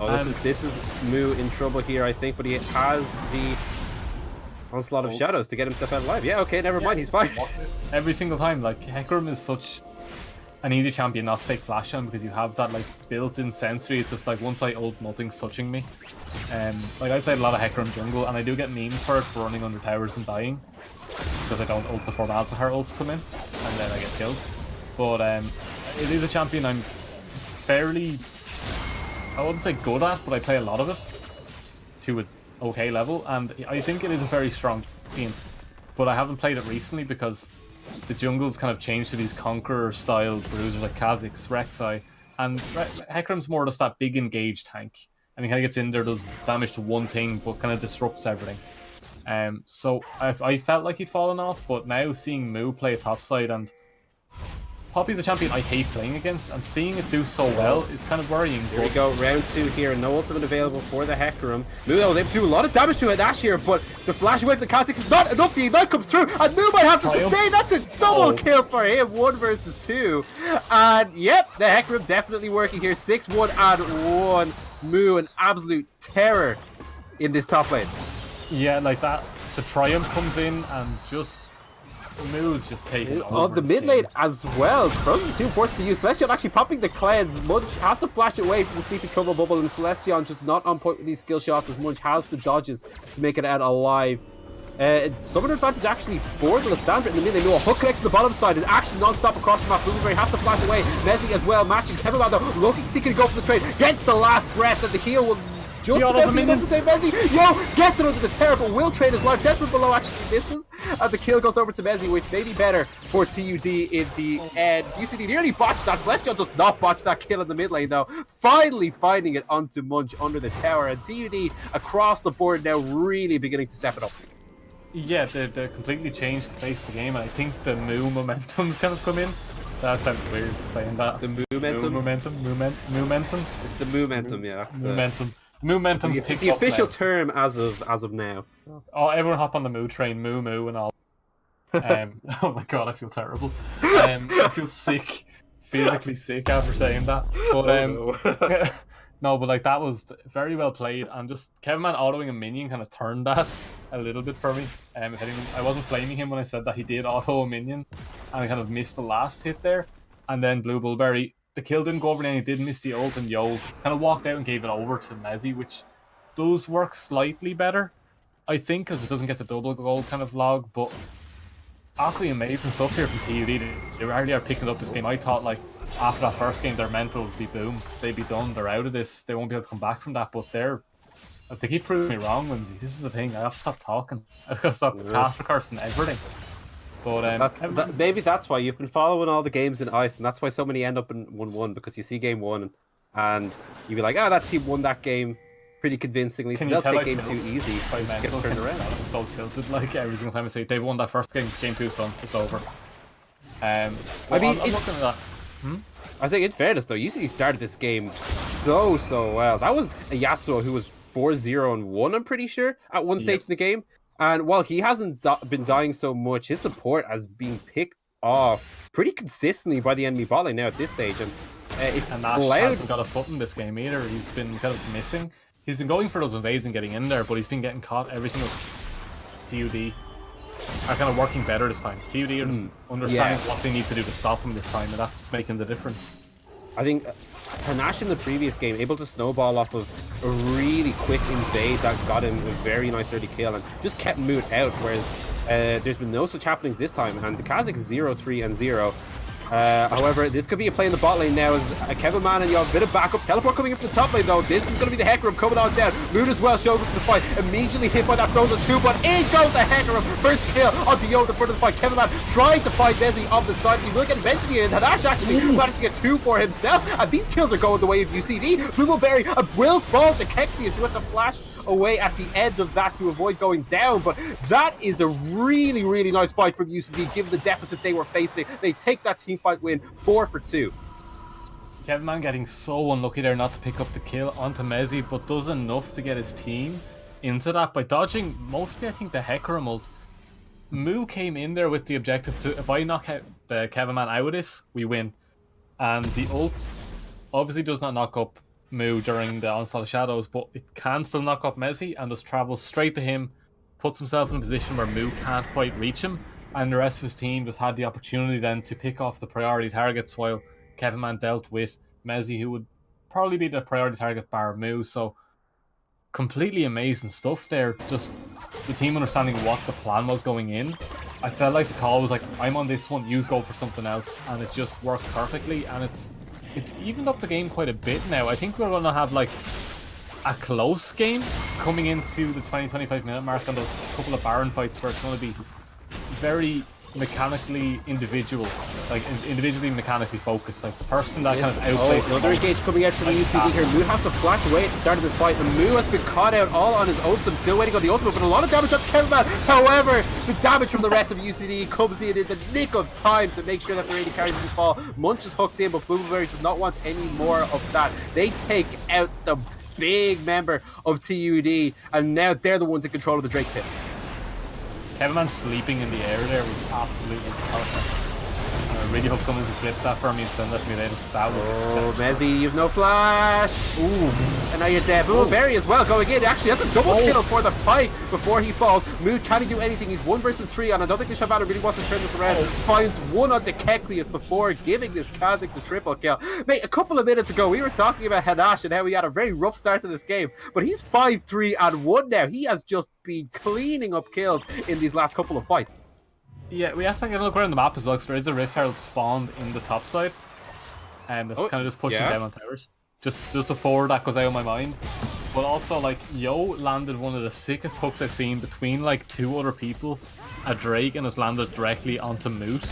Oh, this is Moo in trouble here, I think, but he has the Onslaught of Shadows to get himself out alive. Yeah, okay, never mind, he's fine. Every single time, like, Hecarim is such an easy champion not to take flash on, because you have that like built-in sensory. It's just like once I ult, nothing's touching me. Like I played a lot of Hecarim jungle, and I do get memes for it for running under towers and dying, because I don't ult before Malzahar ults come in, and then I get killed. But it is a champion I'm fairly, I wouldn't say good at, but I play a lot of it to an okay level, and I think it is a very strong champion. But I haven't played it recently because the jungle's kind of changed to these conqueror-style bruisers like Kha'Zix, Rek'Sai, and Hecarim's more just that big engaged tank. And he kind of gets in there, does damage to one thing, but kind of disrupts everything. So I felt like he'd fallen off, but now seeing Mu play top side, and Poppy's a champion I hate playing against, and seeing it do so well is kind of worrying. Here we go, round 2 here, no ultimate available for the Hecarim. Mu, though, they do a lot of damage to it Ash here, but the flash away from the Kha'Zix is not enough. The Ignite comes through, and Mu might have to sustain. That's a double kill for him, 1 versus 2. And yep, the Hecarim definitely working here. 6-1 and 1. Mu, an absolute terror in this top lane. Yeah, like that. The Triumph comes in and just Mu's just taking over. On the mid lane as well, Frozen 2 forced to use Celestion actually popping the cleanse. Munch has to flash away from the sleepy trouble bubble, and Celestion just not on point with these skill shots, as Munch has the dodges to make it out alive. Summoner advantage actually for the Lysandra in the mid lane. No, a hook connects to the bottom side and actually non-stop across the map. Blueberry has to flash away. Messi as well, matching Kevin though, looking to see can he go for the trade. Gets the last breath, and the heal will just about be enough to save Messi. Yo, gets it under the terrible. Will trade his life. Desperate below actually misses, and the kill goes over to Messi, which may be better for TUD in the end. UCD nearly botched that. Celestial does not botch that kill in the mid lane though. Finally finding it onto Munch under the tower, and TUD across the board now really beginning to step it up. Yeah, they completely changed the face of the game, and I think the Mu momentum's kind of come in. That sounds weird saying that. The momentum? Momentum? It's the momentum, yeah. That's momentum. Momentum's the picked up official now. term as of now. Oh, everyone hop on the Mu train, Mu and all. Oh my god, I feel terrible. I feel sick, physically sick after saying that. But no, but like that was very well played, and just Kevin Man autoing a minion kind of turned that a little bit for me. If anyone, I wasn't flaming him when I said that he did auto a minion, and I kind of missed the last hit there. And then Blue Bullberry, the kill didn't go over, and he did miss the ult, and Yo kind of walked out and gave it over to Messi, which does work slightly better, I think, because it doesn't get the double gold kind of log. But absolutely amazing stuff here from TUD. They really are picking up this game. I thought like after that first game their mental would be boom, they'd be done, they're out of this, they won't be able to come back from that, but they keep proving me wrong, Whimsy. This is the thing, I have to stop talking. I've got to stop cast recursing everything. But maybe that's why you've been following all the games in Ice, and that's why so many end up in 1-1, because you see game 1 and you be like, oh, that team won that game pretty convincingly, so they'll take game 2 easy. Just get turned around. I'm so tilted, like every single time I say they've won that first game, game 2's done, it's over. I mean, I'm looking at that. I say, in fairness though, UCD started this game so well. That was a Yasuo who was 4-0-1, I'm pretty sure, at one stage in the game. And while he hasn't been dying so much, his support has been picked off pretty consistently by the enemy bot lane now at this stage. And Ash hasn't got a foot in this game either. He's been kind of missing. He's been going for those invades and getting in there, but he's been getting caught every single. TUD are kind of working better this time. TUD are just understanding what they need to do to stop him this time, and that's making the difference. I think Panache in the previous game able to snowball off of a really quick invade that got him a very nice early kill and just kept Moot out, whereas there's been no such happenings this time, and the Kha'Zix 0-3-0. However, this could be a play in the bot lane now as Kevin Man and you have a bit of backup. Teleport coming up the top lane though. This is going to be the Hecarim coming on down. Moon as well shows up to the fight. Immediately hit by that Frozen 2, but in goes the Hecarim. First kill onto Yo at the front of the fight. Kevin Man trying to find Messi on the side. He will get eventually in. Hadash actually managed to get 2 for himself. And these kills are going the way of UCD. Blueberry will fall to Kexius who had to flash away at the end of that to avoid going down. But that is a really nice fight from UCD given the deficit they were facing. They take that team fight win 4-2. Kevin Man getting so unlucky there not to pick up the kill onto Messi, but does enough to get his team into that by dodging mostly, I think, the Hecarim ult. Mu came in there with the objective to, if I knock out the Kevin Man out of this, we win. And the ult obviously does not knock up Mu during the onslaught of shadows, but it can still knock up Messi and just travels straight to him, puts himself in a position where Mu can't quite reach him, and the rest of his team just had the opportunity then to pick off the priority targets while Kevin Man dealt with Mezzi, who would probably be the priority target bar Moo. So completely amazing stuff there. Just the team understanding what the plan was going in. I felt like the call was like, I'm on this one, you go for something else, and it just worked perfectly, and it's evened up the game quite a bit now. I think we're going to have like a close game coming into the 20-25 minute mark on those couple of Baron fights where it's going to be very mechanically individual, like individually mechanically focused. Like the person that kind of outplays. Another engage coming out from the UCD here. Moo has to flash away at the start of this fight, and Moo has been caught out all on his own, so I'm still waiting on the ultimate, but a lot of damage on Kevin Man. However, the damage from the rest of UCD comes in the nick of time to make sure that the AD carries can fall. Munch is hooked in, but Boomerberry does not want any more of that. They take out the big member of TUD, and now they're the ones in control of the Drake pit. Kevin Man sleeping in the air there was absolutely perfect. I really hope someone can clip that for me and send that to me later. Oh, Mezzi, you've no flash. Ooh, and now you're dead. Blueberry as well going in. Actually, that's a double kill for the fight before he falls. Mood can't do anything. He's 1 versus 3, and I don't think the Shabana really wants to turn this around. Finds one onto Kexius before giving this Kha'Zix a triple kill. Mate, a couple of minutes ago, we were talking about Hanash and how he had a very rough start to this game, but he's 5-3-1 now. He has just been cleaning up kills in these last couple of fights. Yeah, we have to get a look around the map as well, because there is a Rift Herald spawned in the top side. And it's kind of just pushing down on towers. Just before that goes out of my mind. But also, like, Yo landed one of the sickest hooks I've seen between, like, 2 other people. A Drake, and has landed directly onto Moot.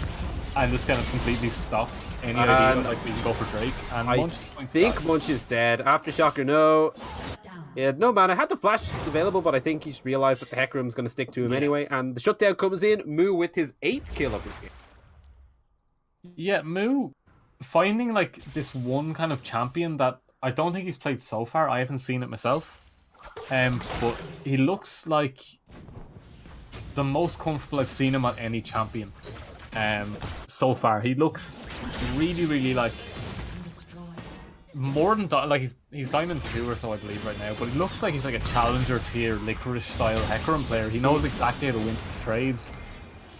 And just kind of completely stopped any idea that, like, we can go for Drake. And I think Munch is dead. Aftershocker, no. Yeah, no mana. Had the flash available, but I think he's realised that the Heck Room's going to stick to him anyway. And the shutdown comes in. Moo with his 8th kill of this game. Yeah, Moo finding like this one kind of champion that I don't think he's played so far. I haven't seen it myself. But he looks like the most comfortable I've seen him on any champion. So far, he looks really like. More than like he's Diamond 2 or so I believe right now, but it looks like he's like a challenger tier Licorice style Hecarim player. He knows exactly how to win his trades,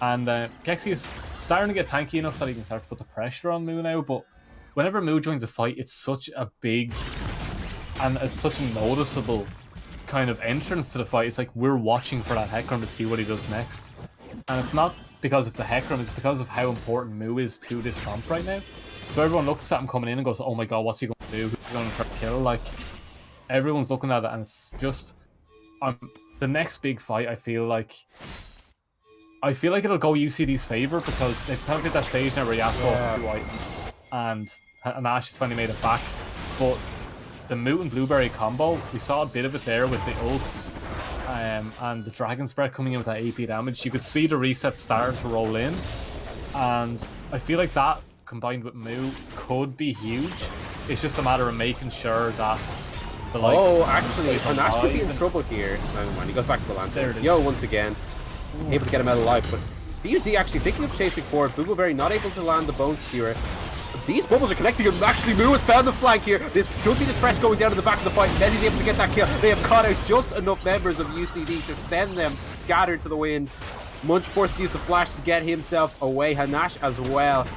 and Kexi is starting to get tanky enough that he can start to put the pressure on Moo now. But whenever Moo joins a fight, it's such a big and it's such a noticeable kind of entrance to the fight. It's like we're watching for that Hecarim to see what he does next, and it's not because it's a Hecarim, it's because of how important Moo is to this comp right now. So everyone looks at him coming in and goes, oh my god, what's he going to do? Who's going to try to kill? Like, everyone's looking at it, and it's just... the next big fight, I feel like it'll go UCD's favour, because they've kind of hit that stage now where he has to go 2 items, and Ash has finally made it back. But the Moot and Blueberry combo, we saw a bit of it there with the ults, and the Dragon's Breath coming in with that AP damage. You could see the reset starting to roll in, and I feel like that combined with Moo could be huge. It's just a matter of making sure that the likes... Oh, actually, Hanash could be in trouble here. Never mind, he goes back to the lantern. There it is. Yo, once again, able to get him out alive, but TUD actually thinking of chasing forward. Boobleberry not able to land the Bone Skewer. These bubbles are connecting him. Actually, Moo has found the flank here. This should be the threat going down to the back of the fight. Then he's able to get that kill. They have caught out just enough members of UCD to send them scattered to the wind. Munch forced to use the flash to get himself away. Hanash as well.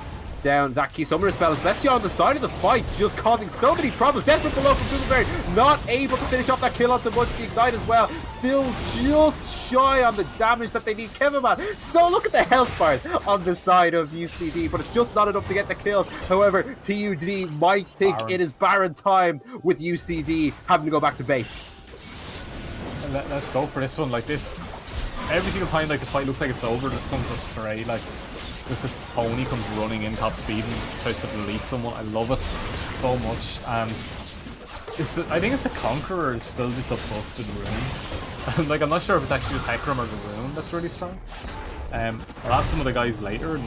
Down that key summoner spell, especially on the side of the fight, just causing so many problems. Desperate below from Boobleberry, not able to finish off that kill onto Munch. The Ignite as well, still just shy on the damage that they need. Kevin Man, so look at the health bars on the side of UCD, but it's just not enough to get the kills. However, TUD might think it is Baron time with UCD having to go back to base. Let's go for this one. Like this, every single time like the fight looks like it's over, it comes up straight. Like this pony comes running in top speed and tries to delete someone. I love it so much. And I think it's the Conqueror is still just a busted rune. Like I'm not sure if it's actually just Hecarim or the rune that's really strong. I'll ask some of the guys later and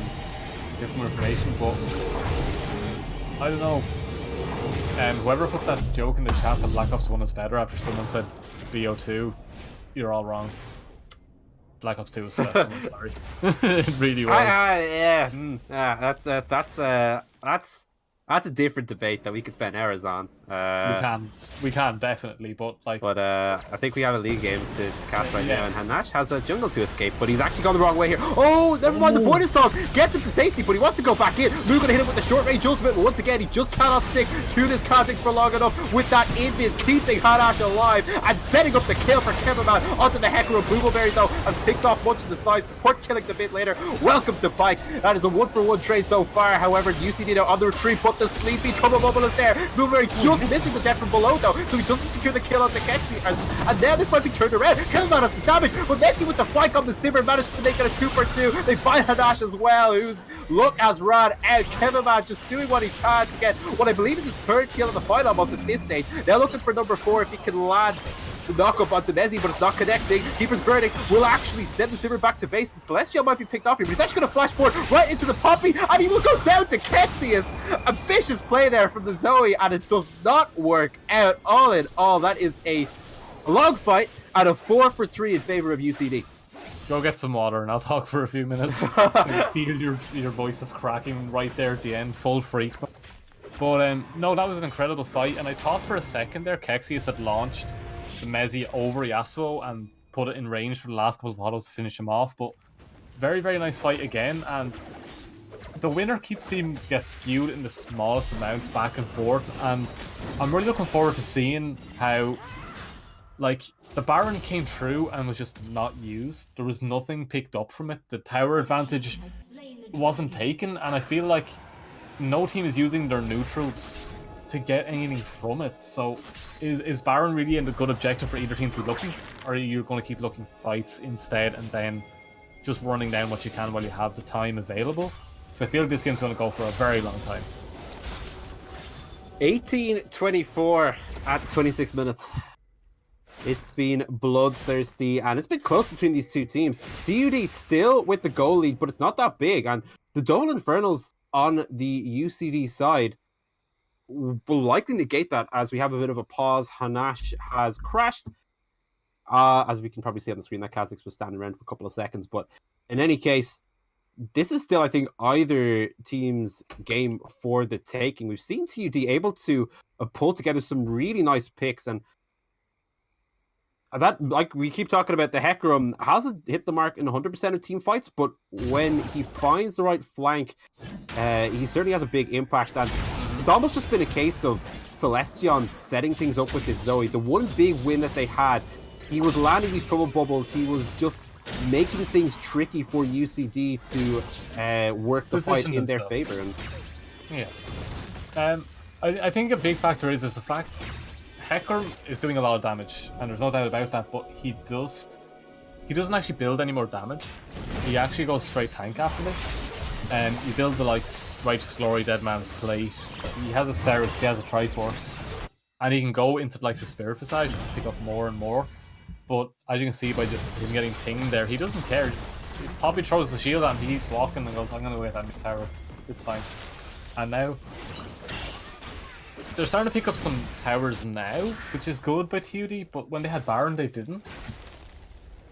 get some more information, but I don't know. Whoever put that joke in the chat that Black Ops 1 is better after someone said BO2, you're all wrong. Black Ops 2 was the best one, I'm sorry. It really was. That's a different debate that we could spend hours on. We can definitely, but like. But I think we have a league game to cast right Yeah. now, and Hanash has a jungle to escape, but he's actually gone the wrong way here. Oh, never mind, the Void Assault gets him to safety, but he wants to go back in. Luke gonna hit him with the short range ultimate, but once again, he just cannot stick to this Kha'Zix for long enough with that invis, keeping Hanash alive and setting up the kill for Kevinman onto the Hecarim. Boogleberry, though, has picked off much of the side, support killing the bit later. Welcome to Pike. That is a 1-for-1 trade so far. However, UCD now on the retreat, but the sleepy Trouble Bubble is there. Boogleberry just missing the death from below, though, so he doesn't secure the kill on the Kexi, and now this might be turned around. Kevinman has the damage, but Messi with the flank on the Simmer manages to make it a 2-for-2. They find Hanash as well, who's look as rad out. Kevinman just doing what he can to get what I believe is his third kill in the fight almost at this stage. Now looking for number 4 if he can land the knock up onto Messi, but it's not connecting. Keeper's Burning will actually send the Simmer back to base, and Celestial might be picked off here, but he's actually going to flash forward right into the Poppy, and he will go down to Kexius. A vicious play there from the Zoe, and it does not work out. All in all, that is a long fight and a 4-for-3 in favor of UCD. Go get some water and I'll talk for a few minutes. I feel your voice is cracking right there at the end, full freak. But no, that was an incredible fight, and I thought for a second there Kexius had launched the Mezzi over Yasuo and put it in range for the last couple of autos to finish him off, but very, very nice fight again, and the winner keeps seeming to get skewed in the smallest amounts back and forth, and I'm really looking forward to seeing how, like, the Baron came through and was just not used. There was nothing picked up from it. The tower advantage wasn't taken, and I feel like no team is using their neutrals to get anything from it. So is Baron really a good objective for either team to be looking, or are you going to keep looking fights instead and then just running down what you can while you have the time available? So I feel like this game's going to go for a very long time. 18-24 at 26 minutes. It's been bloodthirsty, and it's been close between these two teams. TUD still with the goal lead, but it's not that big, and the Double Infernals on the UCD side will likely negate that as we have a bit of a pause. Hanash has crashed. As we can probably see on the screen, that Kha'Zix was standing around for a couple of seconds. But in any case, this is still, I think, either team's game for the taking. We've seen TUD able to pull together some really nice picks, and that, like we keep talking about, the Hecarim hasn't hit the mark in 100% of team fights, but when he finds the right flank, he certainly has a big impact. And it's almost just been a case of Celestion setting things up with this Zoe. The one big win that they had, he was landing these trouble bubbles. He was just making things tricky for UCD to work the fight in their favor. And yeah, I think a big factor is the fact Hecarim is doing a lot of damage, and there's no doubt about that, but he doesn't actually build any more damage. He actually goes straight tank after this. And you build the likes Righteous Glory, Dead Man's Plate. He has a Steroids, he has a Triforce, and he can go into the likes of Spirit Visage and pick up more and more. But as you can see by just him getting pinged there, he doesn't care. Poppy throws the shield at him, he keeps walking and goes, I'm gonna go get that mid tower. It's fine. And now they're starting to pick up some towers now, which is good by TUD, but when they had Baron, they didn't.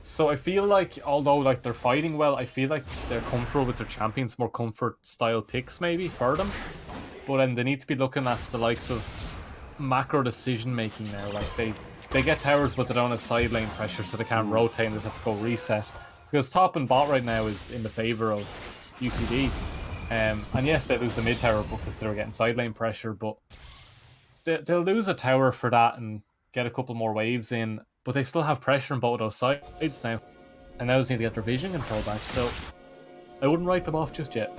So I feel like, although like they're fighting well, I feel like they're comfortable with their champions, more comfort style picks maybe for them. But then they need to be looking at the likes of macro decision making now. Like they get towers, but they don't have side lane pressure, so they can't rotate and they just have to go reset. Because top and bot right now is in the favor of UCD. And yes, they lose the mid tower because they're getting side lane pressure, but they'll lose a tower for that and get a couple more waves in, but they still have pressure on both of those sides now. And now they need to get their vision control back, so I wouldn't write them off just yet.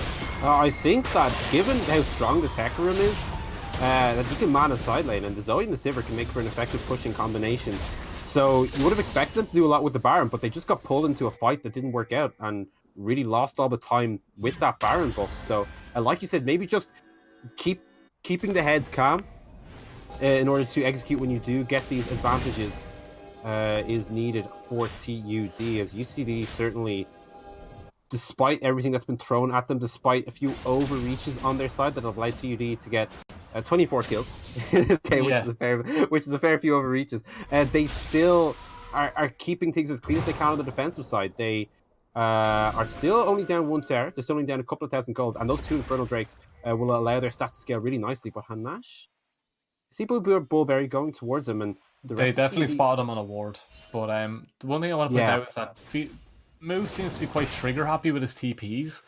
I think that given how strong this Hecarim is, that he can man a side lane, and the Zoe and the Sivir can make for an effective pushing combination. So you would have expected them to do a lot with the Baron, but they just got pulled into a fight that didn't work out and really lost all the time with that Baron buff. So, like you said, maybe just keeping the heads calm in order to execute when you do get these advantages is needed for TUD, as UCD certainly, despite everything that's been thrown at them, despite a few overreaches on their side that have allowed TUD to get 24 kills, okay, which is a fair few overreaches, they still are keeping things as clean as they can on the defensive side. They are still only down one tower. They're still only down a couple of thousand golds, and those two Infernal Drakes will allow their stats to scale really nicely. But Hanash see Bullberry going towards him, and the They rest definitely of TUD... spotted him on a ward. But the one thing I want to point out is that Moo seems to be quite trigger happy with his TPs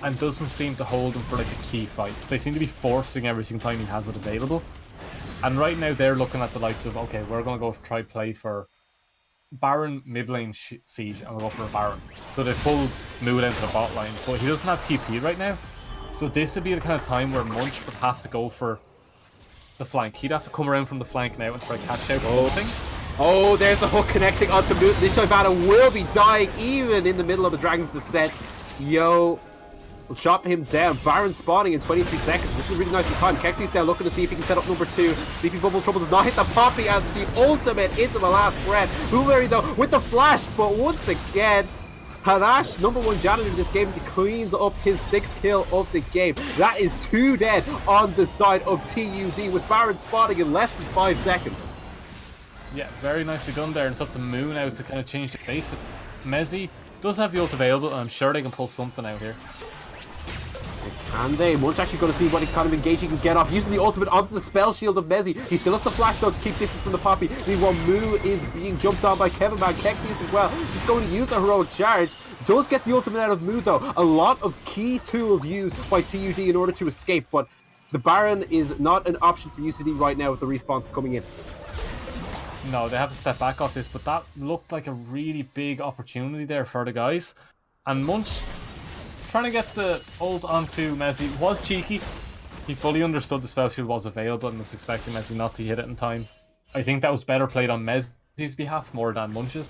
and doesn't seem to hold them for like the key fights. They seem to be forcing every single time he has it available. And right now they're looking at the likes of, okay, we're going to go try play for Baron mid lane siege and we'll go for a Baron. So they pull Moo down to the bot line, but he doesn't have TP right now. So this would be the kind of time where Munch would have to go for the flank. He'd have to come around from the flank now and try to catch out something. Oh, there's the hook connecting onto Moo. This Shyvana will be dying even in the middle of the Dragon's Descent. Yo, we'll chop him down. Baron spawning in 23 seconds. This is really nicely timed. Kexi's now looking to see if he can set up number 2. Sleepy Bubble Trouble does not hit the Poppy as the ultimate into the last breath. Blueberry though with the flash, but once again, Hanash, number 1 janitor in this game, cleans up his 6th kill of the game. That is 2 dead on the side of TUD with Baron spawning in less than 5 seconds. Yeah, very nicely done there, and it's up to Moo now to kind of change the face. Mezzi does have the ult available, and I'm sure they can pull something out here. Can they? Munch actually going to see what kind of engage he can get off, using the ultimate onto the spell shield of Mezzi. He still has the flash though to keep distance from the Poppy. Meanwhile, Moo is being jumped on by Kevin Man. Kexius as well. He's going to use the heroic charge. Does get the ultimate out of Moo though. A lot of key tools used by TUD in order to escape, but the Baron is not an option for UCD right now with the respawns coming in. No, they have to step back off this, but that looked like a really big opportunity there for the guys. And Munch, trying to get the ult onto Mezzi, was cheeky. He fully understood the spell shield was available and was expecting Mezzi not to hit it in time. I think that was better played on Mezzi's behalf more than Munch's.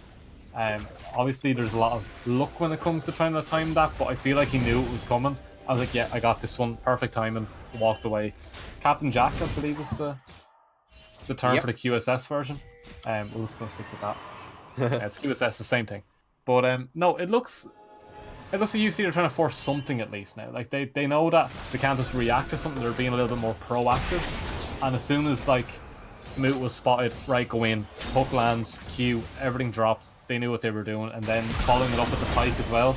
Obviously, there's a lot of luck when it comes to trying to time that, but I feel like he knew it was coming. I was like, yeah, I got this one. Perfect timing. Walked away. Captain Jack, I believe, was the term for the QSS version. We're just going to stick with that. Yeah, it's QSS, the same thing. But no, it looks like UC are trying to force something at least now. Like they know that they can't just react to something, they're being a little bit more proactive. And as soon as like Moot was spotted, right, go in, hook lands, Q, everything drops, they knew what they were doing, and then following it up with the pike as well.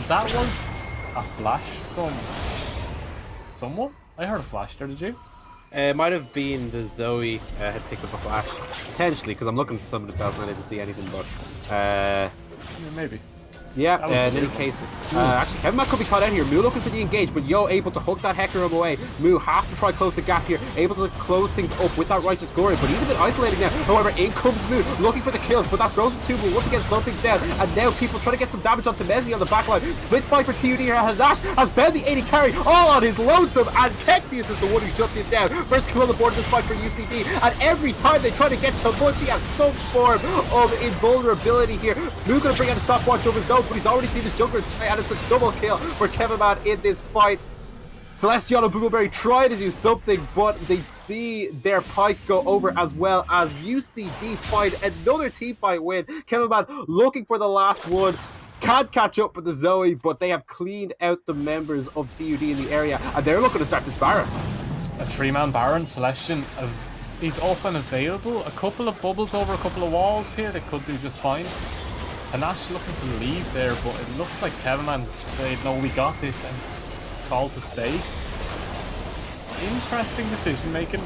That was a flash from someone? I heard a flash there, did you? It might have been the Zoe had picked up a flash. Potentially, because I'm looking for some of the spells and I didn't see anything, but... Yeah, maybe. Yeah, in any case, actually Kevin Man could be caught out here. Moo looking for the engage, but Yo able to hook that Hecarim away. Moo has to try close the gap here, able to close things up with that Righteous Glory, but he's a bit isolated now. However, in comes Moo, looking for the kills, but that Frozen Tube will once again slow things down, and now people trying to get some damage onto Mezzi on the backline. Split fight for TUD here. Hanash has found the 80 carry, all on his lonesome, and Kexius is the one who shuts it down. First kill on the board in this fight for UCD, and every time they try to get to Munch, he has some form of invulnerability here. Moo gonna bring out a stopwatch over Zone, but he's already seen his Junker, and it's a double kill for Kevin Man in this fight. Celestial and Boogleberry try to do something, but they see their pike go over as well as UCD find another team fight win. Kevin Man looking for the last one. Can't catch up with the Zoe, but they have cleaned out the members of TUD in the area, and they're looking to start this Baron. A 3-man Baron, Celestian, he's up and available. A couple of bubbles over a couple of walls here, they could do just fine. Hanash looking to leave there, but it looks like Kevin Man said, no, we got this, and it's called to stay. Interesting decision making.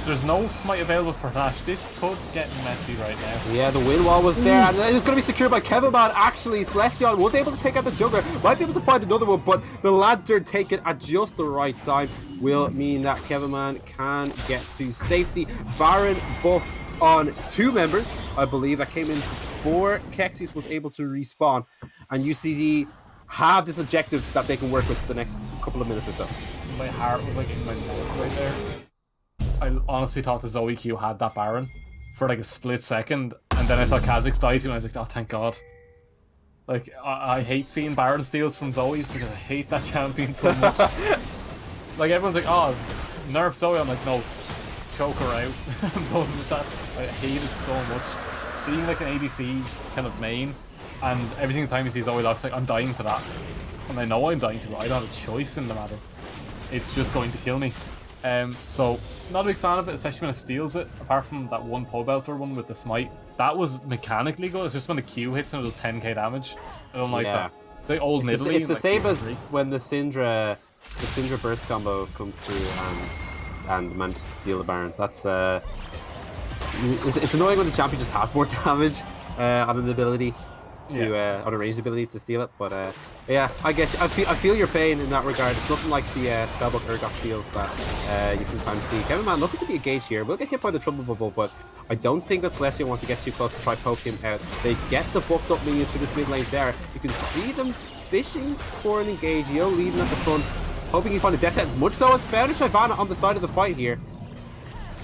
There's no smite available for Hanash. This could get messy right now. Yeah, the wind wall was there, and it's going to be secured by Kevin Man. Actually, Celestial was able to take out the Jungler. Might be able to find another one, but the Lantern taken at just the right time will mean that Kevin Man can get to safety. Baron buff on 2 members, I believe, that came in before Kexius was able to respawn, and UCD have this objective that they can work with for the next couple of minutes or so. My heart was like in my mouth right there. I honestly thought the Zoe Q had that Baron for like a split second, and then I saw Kha'Zix die too, and I was like, oh, thank God. Like, I hate seeing Baron steals from Zoe's because I hate that champion so much. Like, everyone's like, oh, nerf Zoe. I'm like, no, choke her out. I'm done with that. I hate it so much. Being like an ADC kind of main, and every single time you see Zoe Locke's like, I'm dying to that. And I know I'm dying to it. I don't have a choice in the matter. It's just going to kill me. So, not a big fan of it, especially when it steals it, apart from that one pole belter one with the smite. That was mechanically good. It's just when the Q hits and it does 10k damage. I don't like that. It's like old Nidalee. It's the same as when the Syndra burst combo comes through and and manages to steal the Baron. That's it's annoying when the champion just has more damage on an ability to on a ranged ability to steal it. But yeah, I get you. I feel your pain in that regard. It's nothing like the Spellbook Urgot steals that you sometimes see. Kevin Man looking to be engaged here. We'll get hit by the Trouble Bubble, but I don't think that Celestial wants to get too close to try poke him out. They get the buffed up minions to this mid lane there. You can see them fishing for an engage. Yo leading at the front, hoping he find a death sentence. Much though as found a Shyvana on the side of the fight here.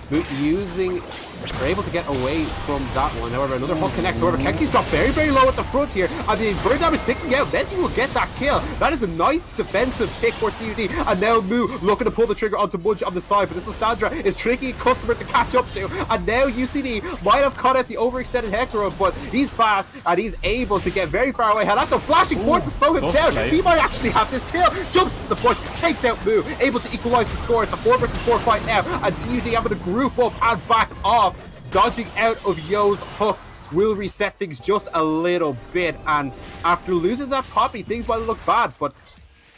They're able to get away from that one. However, another hook connects. However, Kexy's dropped very, very low at the front here. And the bird damage ticking out. Messi will get that kill. That is a nice defensive pick for TUD. And now Moo looking to pull the trigger onto Mudge on the side. But this Lissandra is tricky customer to catch up to. And now UCD might have caught out the overextended Hecarim, but he's fast and he's able to get very far away. That's the flashing forward to slow him down. He might actually have this kill. Jumps to the push, takes out Moo, able to equalize the score. It's a 4 versus 4 fight now. And TUD having to group up and back off. Dodging out of Yo's hook will reset things just a little bit, and after losing that Poppy, things might look bad, but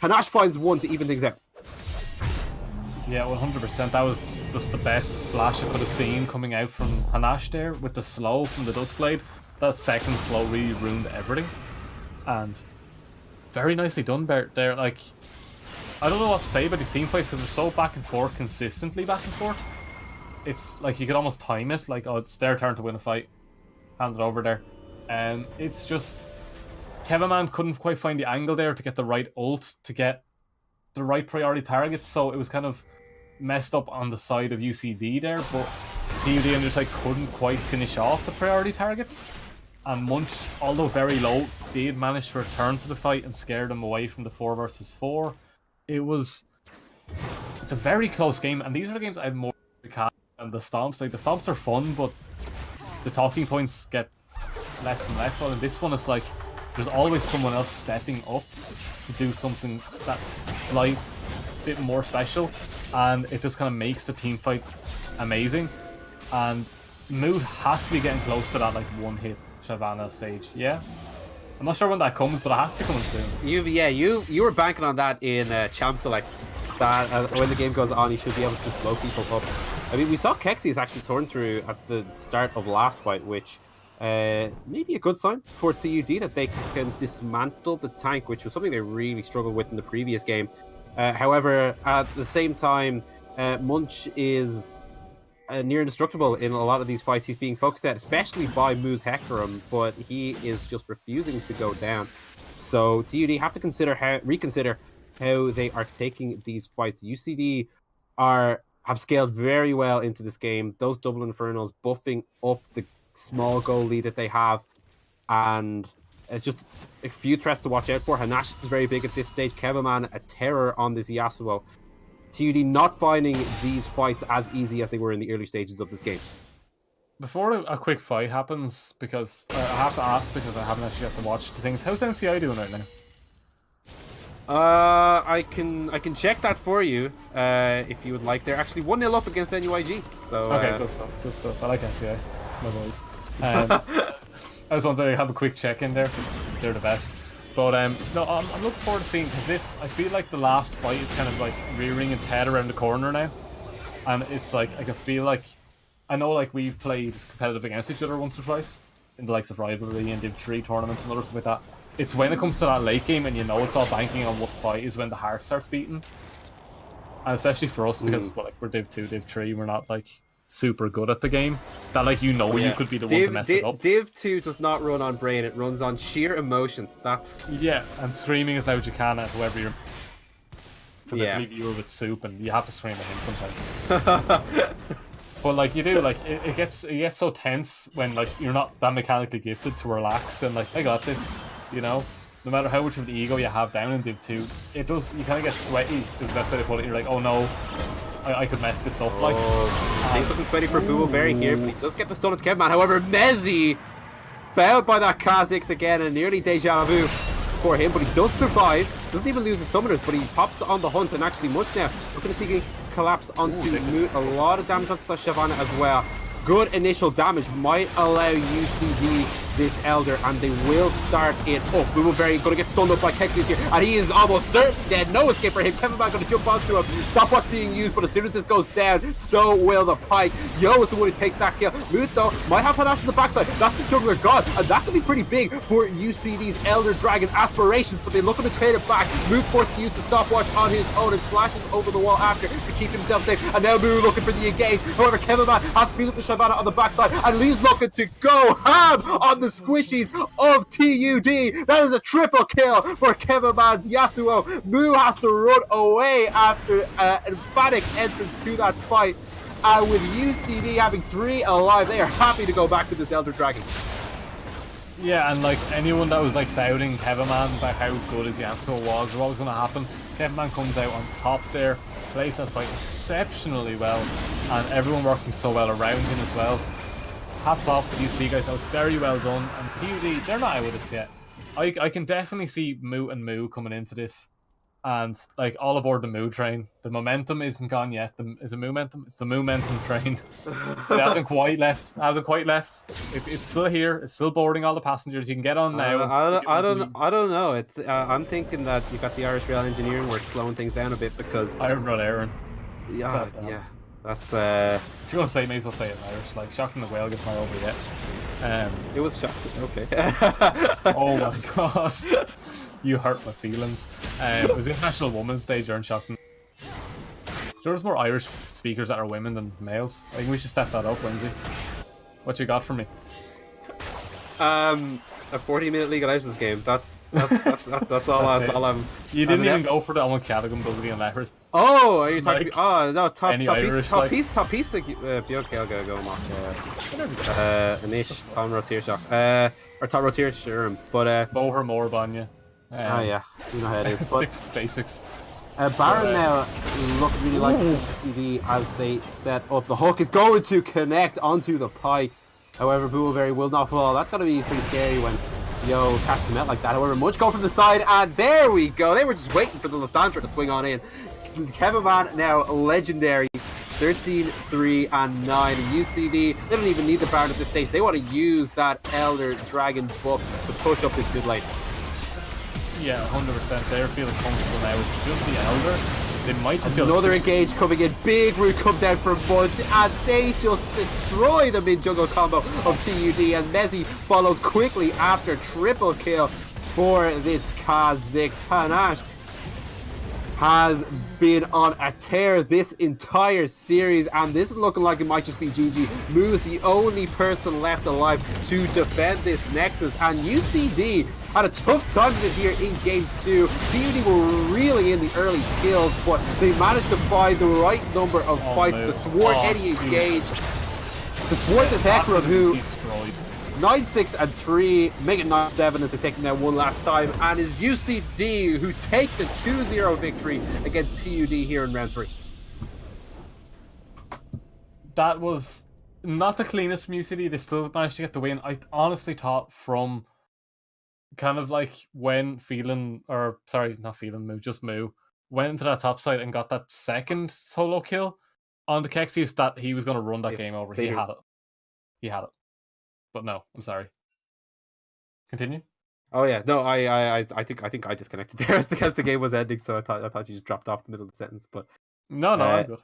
Hanash finds one to even things out. Yeah, 100%. That was just the best flash I could have seen coming out from Hanash there with the slow from the Duskblade. That second slow really ruined everything, and very nicely done there. Like, I don't know what to say about these team fights because they're so back and forth, consistently back and forth. It's like you could almost time it, like, oh, it's their turn to win a fight, hand it over there. It's just Kevin Man couldn't quite find the angle there to get the right ult, to get the right priority targets, so it was kind of messed up on the side of UCD there, but TUD on their side couldn't quite finish off the priority targets, and Munch, although very low, did manage to return to the fight and scare them away from the 4 versus 4. It's a very close game, and these are the games I had more and the stomps. Like, the stomps are fun, but the talking points get less and less. Well, in this one, it's like there's always someone else stepping up to do something that slight bit more special, and it just kind of makes the team fight amazing. And Mood has to be getting close to that like one hit Shyvana stage. Yeah, I'm not sure when that comes, but it has to come soon. You were banking on that in Champ Select. That when the game goes on, he should be able to blow people up. I mean, we saw Kexy's actually turn through at the start of last fight, which may be a good sign for TUD that they can dismantle the tank, which was something they really struggled with in the previous game. However, at the same time, Munch is near indestructible in a lot of these fights. He's being focused at, especially by Moo's Hecarim, but he is just refusing to go down. So TUD have to reconsider how they are taking these fights. UCD have scaled very well into this game. Those double Infernos buffing up the small goal lead that they have, and it's just a few threats to watch out for. Hanash is very big at this stage. Kevaman, a terror on this Yasuo. TUD not finding these fights as easy as they were in the early stages of this game. Before a quick fight happens, because I have to ask because I haven't actually got to watch the things, how's NCI doing right now? I can check that for you if you would like. They're actually 1-0 up against NUIG. So okay, good stuff. I like NCI, my boys. I just wanted to have a quick check in there because they're the best. But no, I'm looking forward to seeing, because this, I feel like the last fight is kind of like rearing its head around the corner now, and it's like I can feel like, I know like we've played competitive against each other once or twice in the likes of Rivalry and Div 3 tournaments and other stuff like that. It's when it comes to that late game and you know it's all banking on what fight is when the heart starts beating. And especially for us, because well, like, we're Div 2, Div 3, we're not like super good at the game. That like you could be the one to mess it up. Div 2 does not run on brain, it runs on sheer emotion. That's and screaming as loud as you can at whoever you're to the reviewer with soup, and you have to scream at him sometimes. But like you do, like it gets so tense when like you're not that mechanically gifted to relax and like I got this. You know, no matter how much of the ego you have down in Div 2, you kind of get sweaty, is the best way to put it. You're like, oh no, I could mess this up. Like, he's looking sweaty for Bubbleberry here, but he does get the stun at Kevman. However, Mezzy fouled by that Kha'Zix again, and nearly deja vu for him, but he does survive. Doesn't even lose his summoners, but he pops on the hunt, and actually Munch now looking to see him collapse onto Moot. A lot of damage onto the Shyvana as well. Good initial damage might allow UCD this Elder, and they will start it up. Very going to get stunned up by Kexius here, and he is almost certain dead. No escape for him. Kevin Man going to jump onto him. Stopwatch being used, but as soon as this goes down, so will the Pike. Yo is the one who takes that kill. Moot, though, might have panache on the backside. That's the juggler god, and that could be pretty big for UCD's Elder Dragon aspirations, but they're looking to trade it back. Moot forced to use the stopwatch on his own and flashes over the wall after to keep himself safe, and now Moo looking for the engage. However, Kevin Man has to beat up the Shyvana on the backside, and Lee's looking to go ham on the squishies of TUD. That is a triple kill for Kevin Man's Yasuo. Moo has to run away after an emphatic entrance to that fight. And with UCD having 3 alive, they are happy to go back to this Elder Dragon. Yeah, and like anyone that was like doubting Kevin Man about how good his Yasuo was or what was going to happen, Kevin Man comes out on top there, plays that fight exceptionally well, and everyone working so well around him as well. Hats off to these guys, that was very well done. And TUD, they're not out with us yet. I can definitely see Moo and Moo coming into this, and like all aboard the Moo train. The momentum isn't gone yet. Is it Momentum? It's the Momentum train. It hasn't quite left. It's still here. It's still boarding all the passengers. You can get on now. I don't know. It's I'm thinking that you got the Irish Rail Engineering work slowing things down a bit because Iron Rod Aaron. Yeah. That's If you want to say it, may as well say it in Irish. Like shocking the whale gets not over yet. It was shocking. Okay. Oh my god. You hurt my feelings. It was International Women's Day during Shocking. There's more Irish speakers that are women than males. I think we should step that up, Lindsay. What you got for me? A 40-minute League of Legends game. That's all. That's all I'm. You didn't even go for the one Cadogan ability and letters. Oh, are you talking? Like, oh no, top piece. Okay, I'll go mock. Anish, Tom Rotier shock. Or Tom Rotier, sure. But Boher more Banya. yeah, you know how it is. But basics. Baron now look really like CD as they set up. The hook is going to connect onto the pike. However, Bullberry will not fall. That's going to be pretty scary when Yo casts him out like that. However, Munch go from the side, and there we go. They were just waiting for the Lysandra to swing on in. Kevin Man now legendary. 13, 3, and 9. UCD, they don't even need the Baron at this stage. They want to use that Elder Dragon buff to push up this mid lane. Yeah, 100%. They're feeling comfortable now with just the Elder. They might just another engage coming in. Big root comes out from Munch, and they just destroy the mid jungle combo of TUD. And Messi follows quickly after triple kill for this Kha'Zix. Panache has been on a tear this entire series, and this is looking like it might just be GG. Moo's the only person left alive to defend this Nexus, and UCD had a tough time of it here in game 2. TUD were really in the early kills, but they managed to find the right number of fights to thwart any engage. To thwart this Hecarim, who 9-6 and 3, make it 9-7 as they take them down one last time, and is UCD who take the 2-0 victory against TUD here in round 3. That was not the cleanest from UCD. They still managed to get the win. I honestly thought from kind of like when Moo went into that top side and got that second solo kill on the Kexius that he was going to run that game over. He had it. But no, I'm sorry. Continue. Oh yeah, no, I think I disconnected there as the game was ending, so I thought you just dropped off the middle of the sentence. But no, I'm good.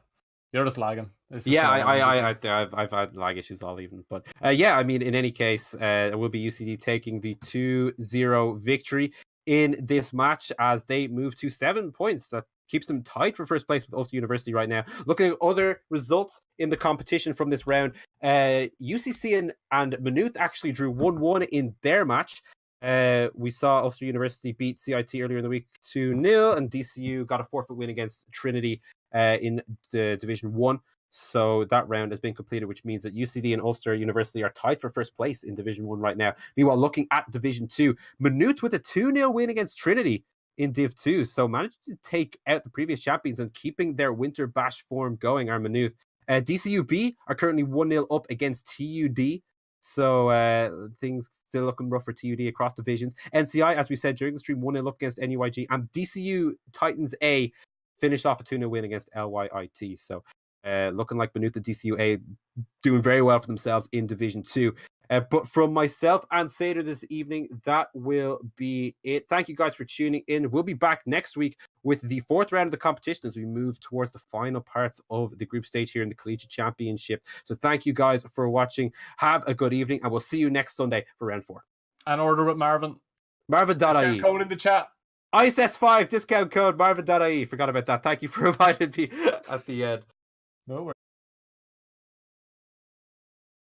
You're just lagging. I've had lag issues all evening, but yeah, I mean, in any case, it will be UCD taking the 2-0 victory in this match as they move to 7 points. That keeps them tied for first place with Ulster University right now. Looking at other results in the competition from this round, UCC and Maynooth actually drew 1-1 in their match. We saw Ulster University beat CIT earlier in the week 2-0, and DCU got a forfeit win against Trinity in Division 1. So that round has been completed, which means that UCD and Ulster University are tied for first place in Division 1 right now. Meanwhile, looking at Division 2, Maynooth with a 2-0 win against Trinity in Div 2. So managed to take out the previous champions and keeping their Winter Bash form going are Maynooth. DCUB are currently 1-0 up against TUD. So things still looking rough for TUD across divisions. NCI, as we said during the stream, 1-0 up against NUIG. And DCU Titans A finished off a 2-0 win against LYIT. So looking like Maynooth and DCU A doing very well for themselves in Division 2. But from myself and Seder this evening, that will be it. Thank you guys for tuning in. We'll be back next week with the fourth round of the competition as we move towards the final parts of the group stage here in the Collegiate Championship. So thank you guys for watching. Have a good evening, and we'll see you next Sunday for round 4. And order with Marvin. Marvin.ie. Code in the chat. ICE5 discount code Marvin.ie. Forgot about that. Thank you for reminding me at the end. No worries.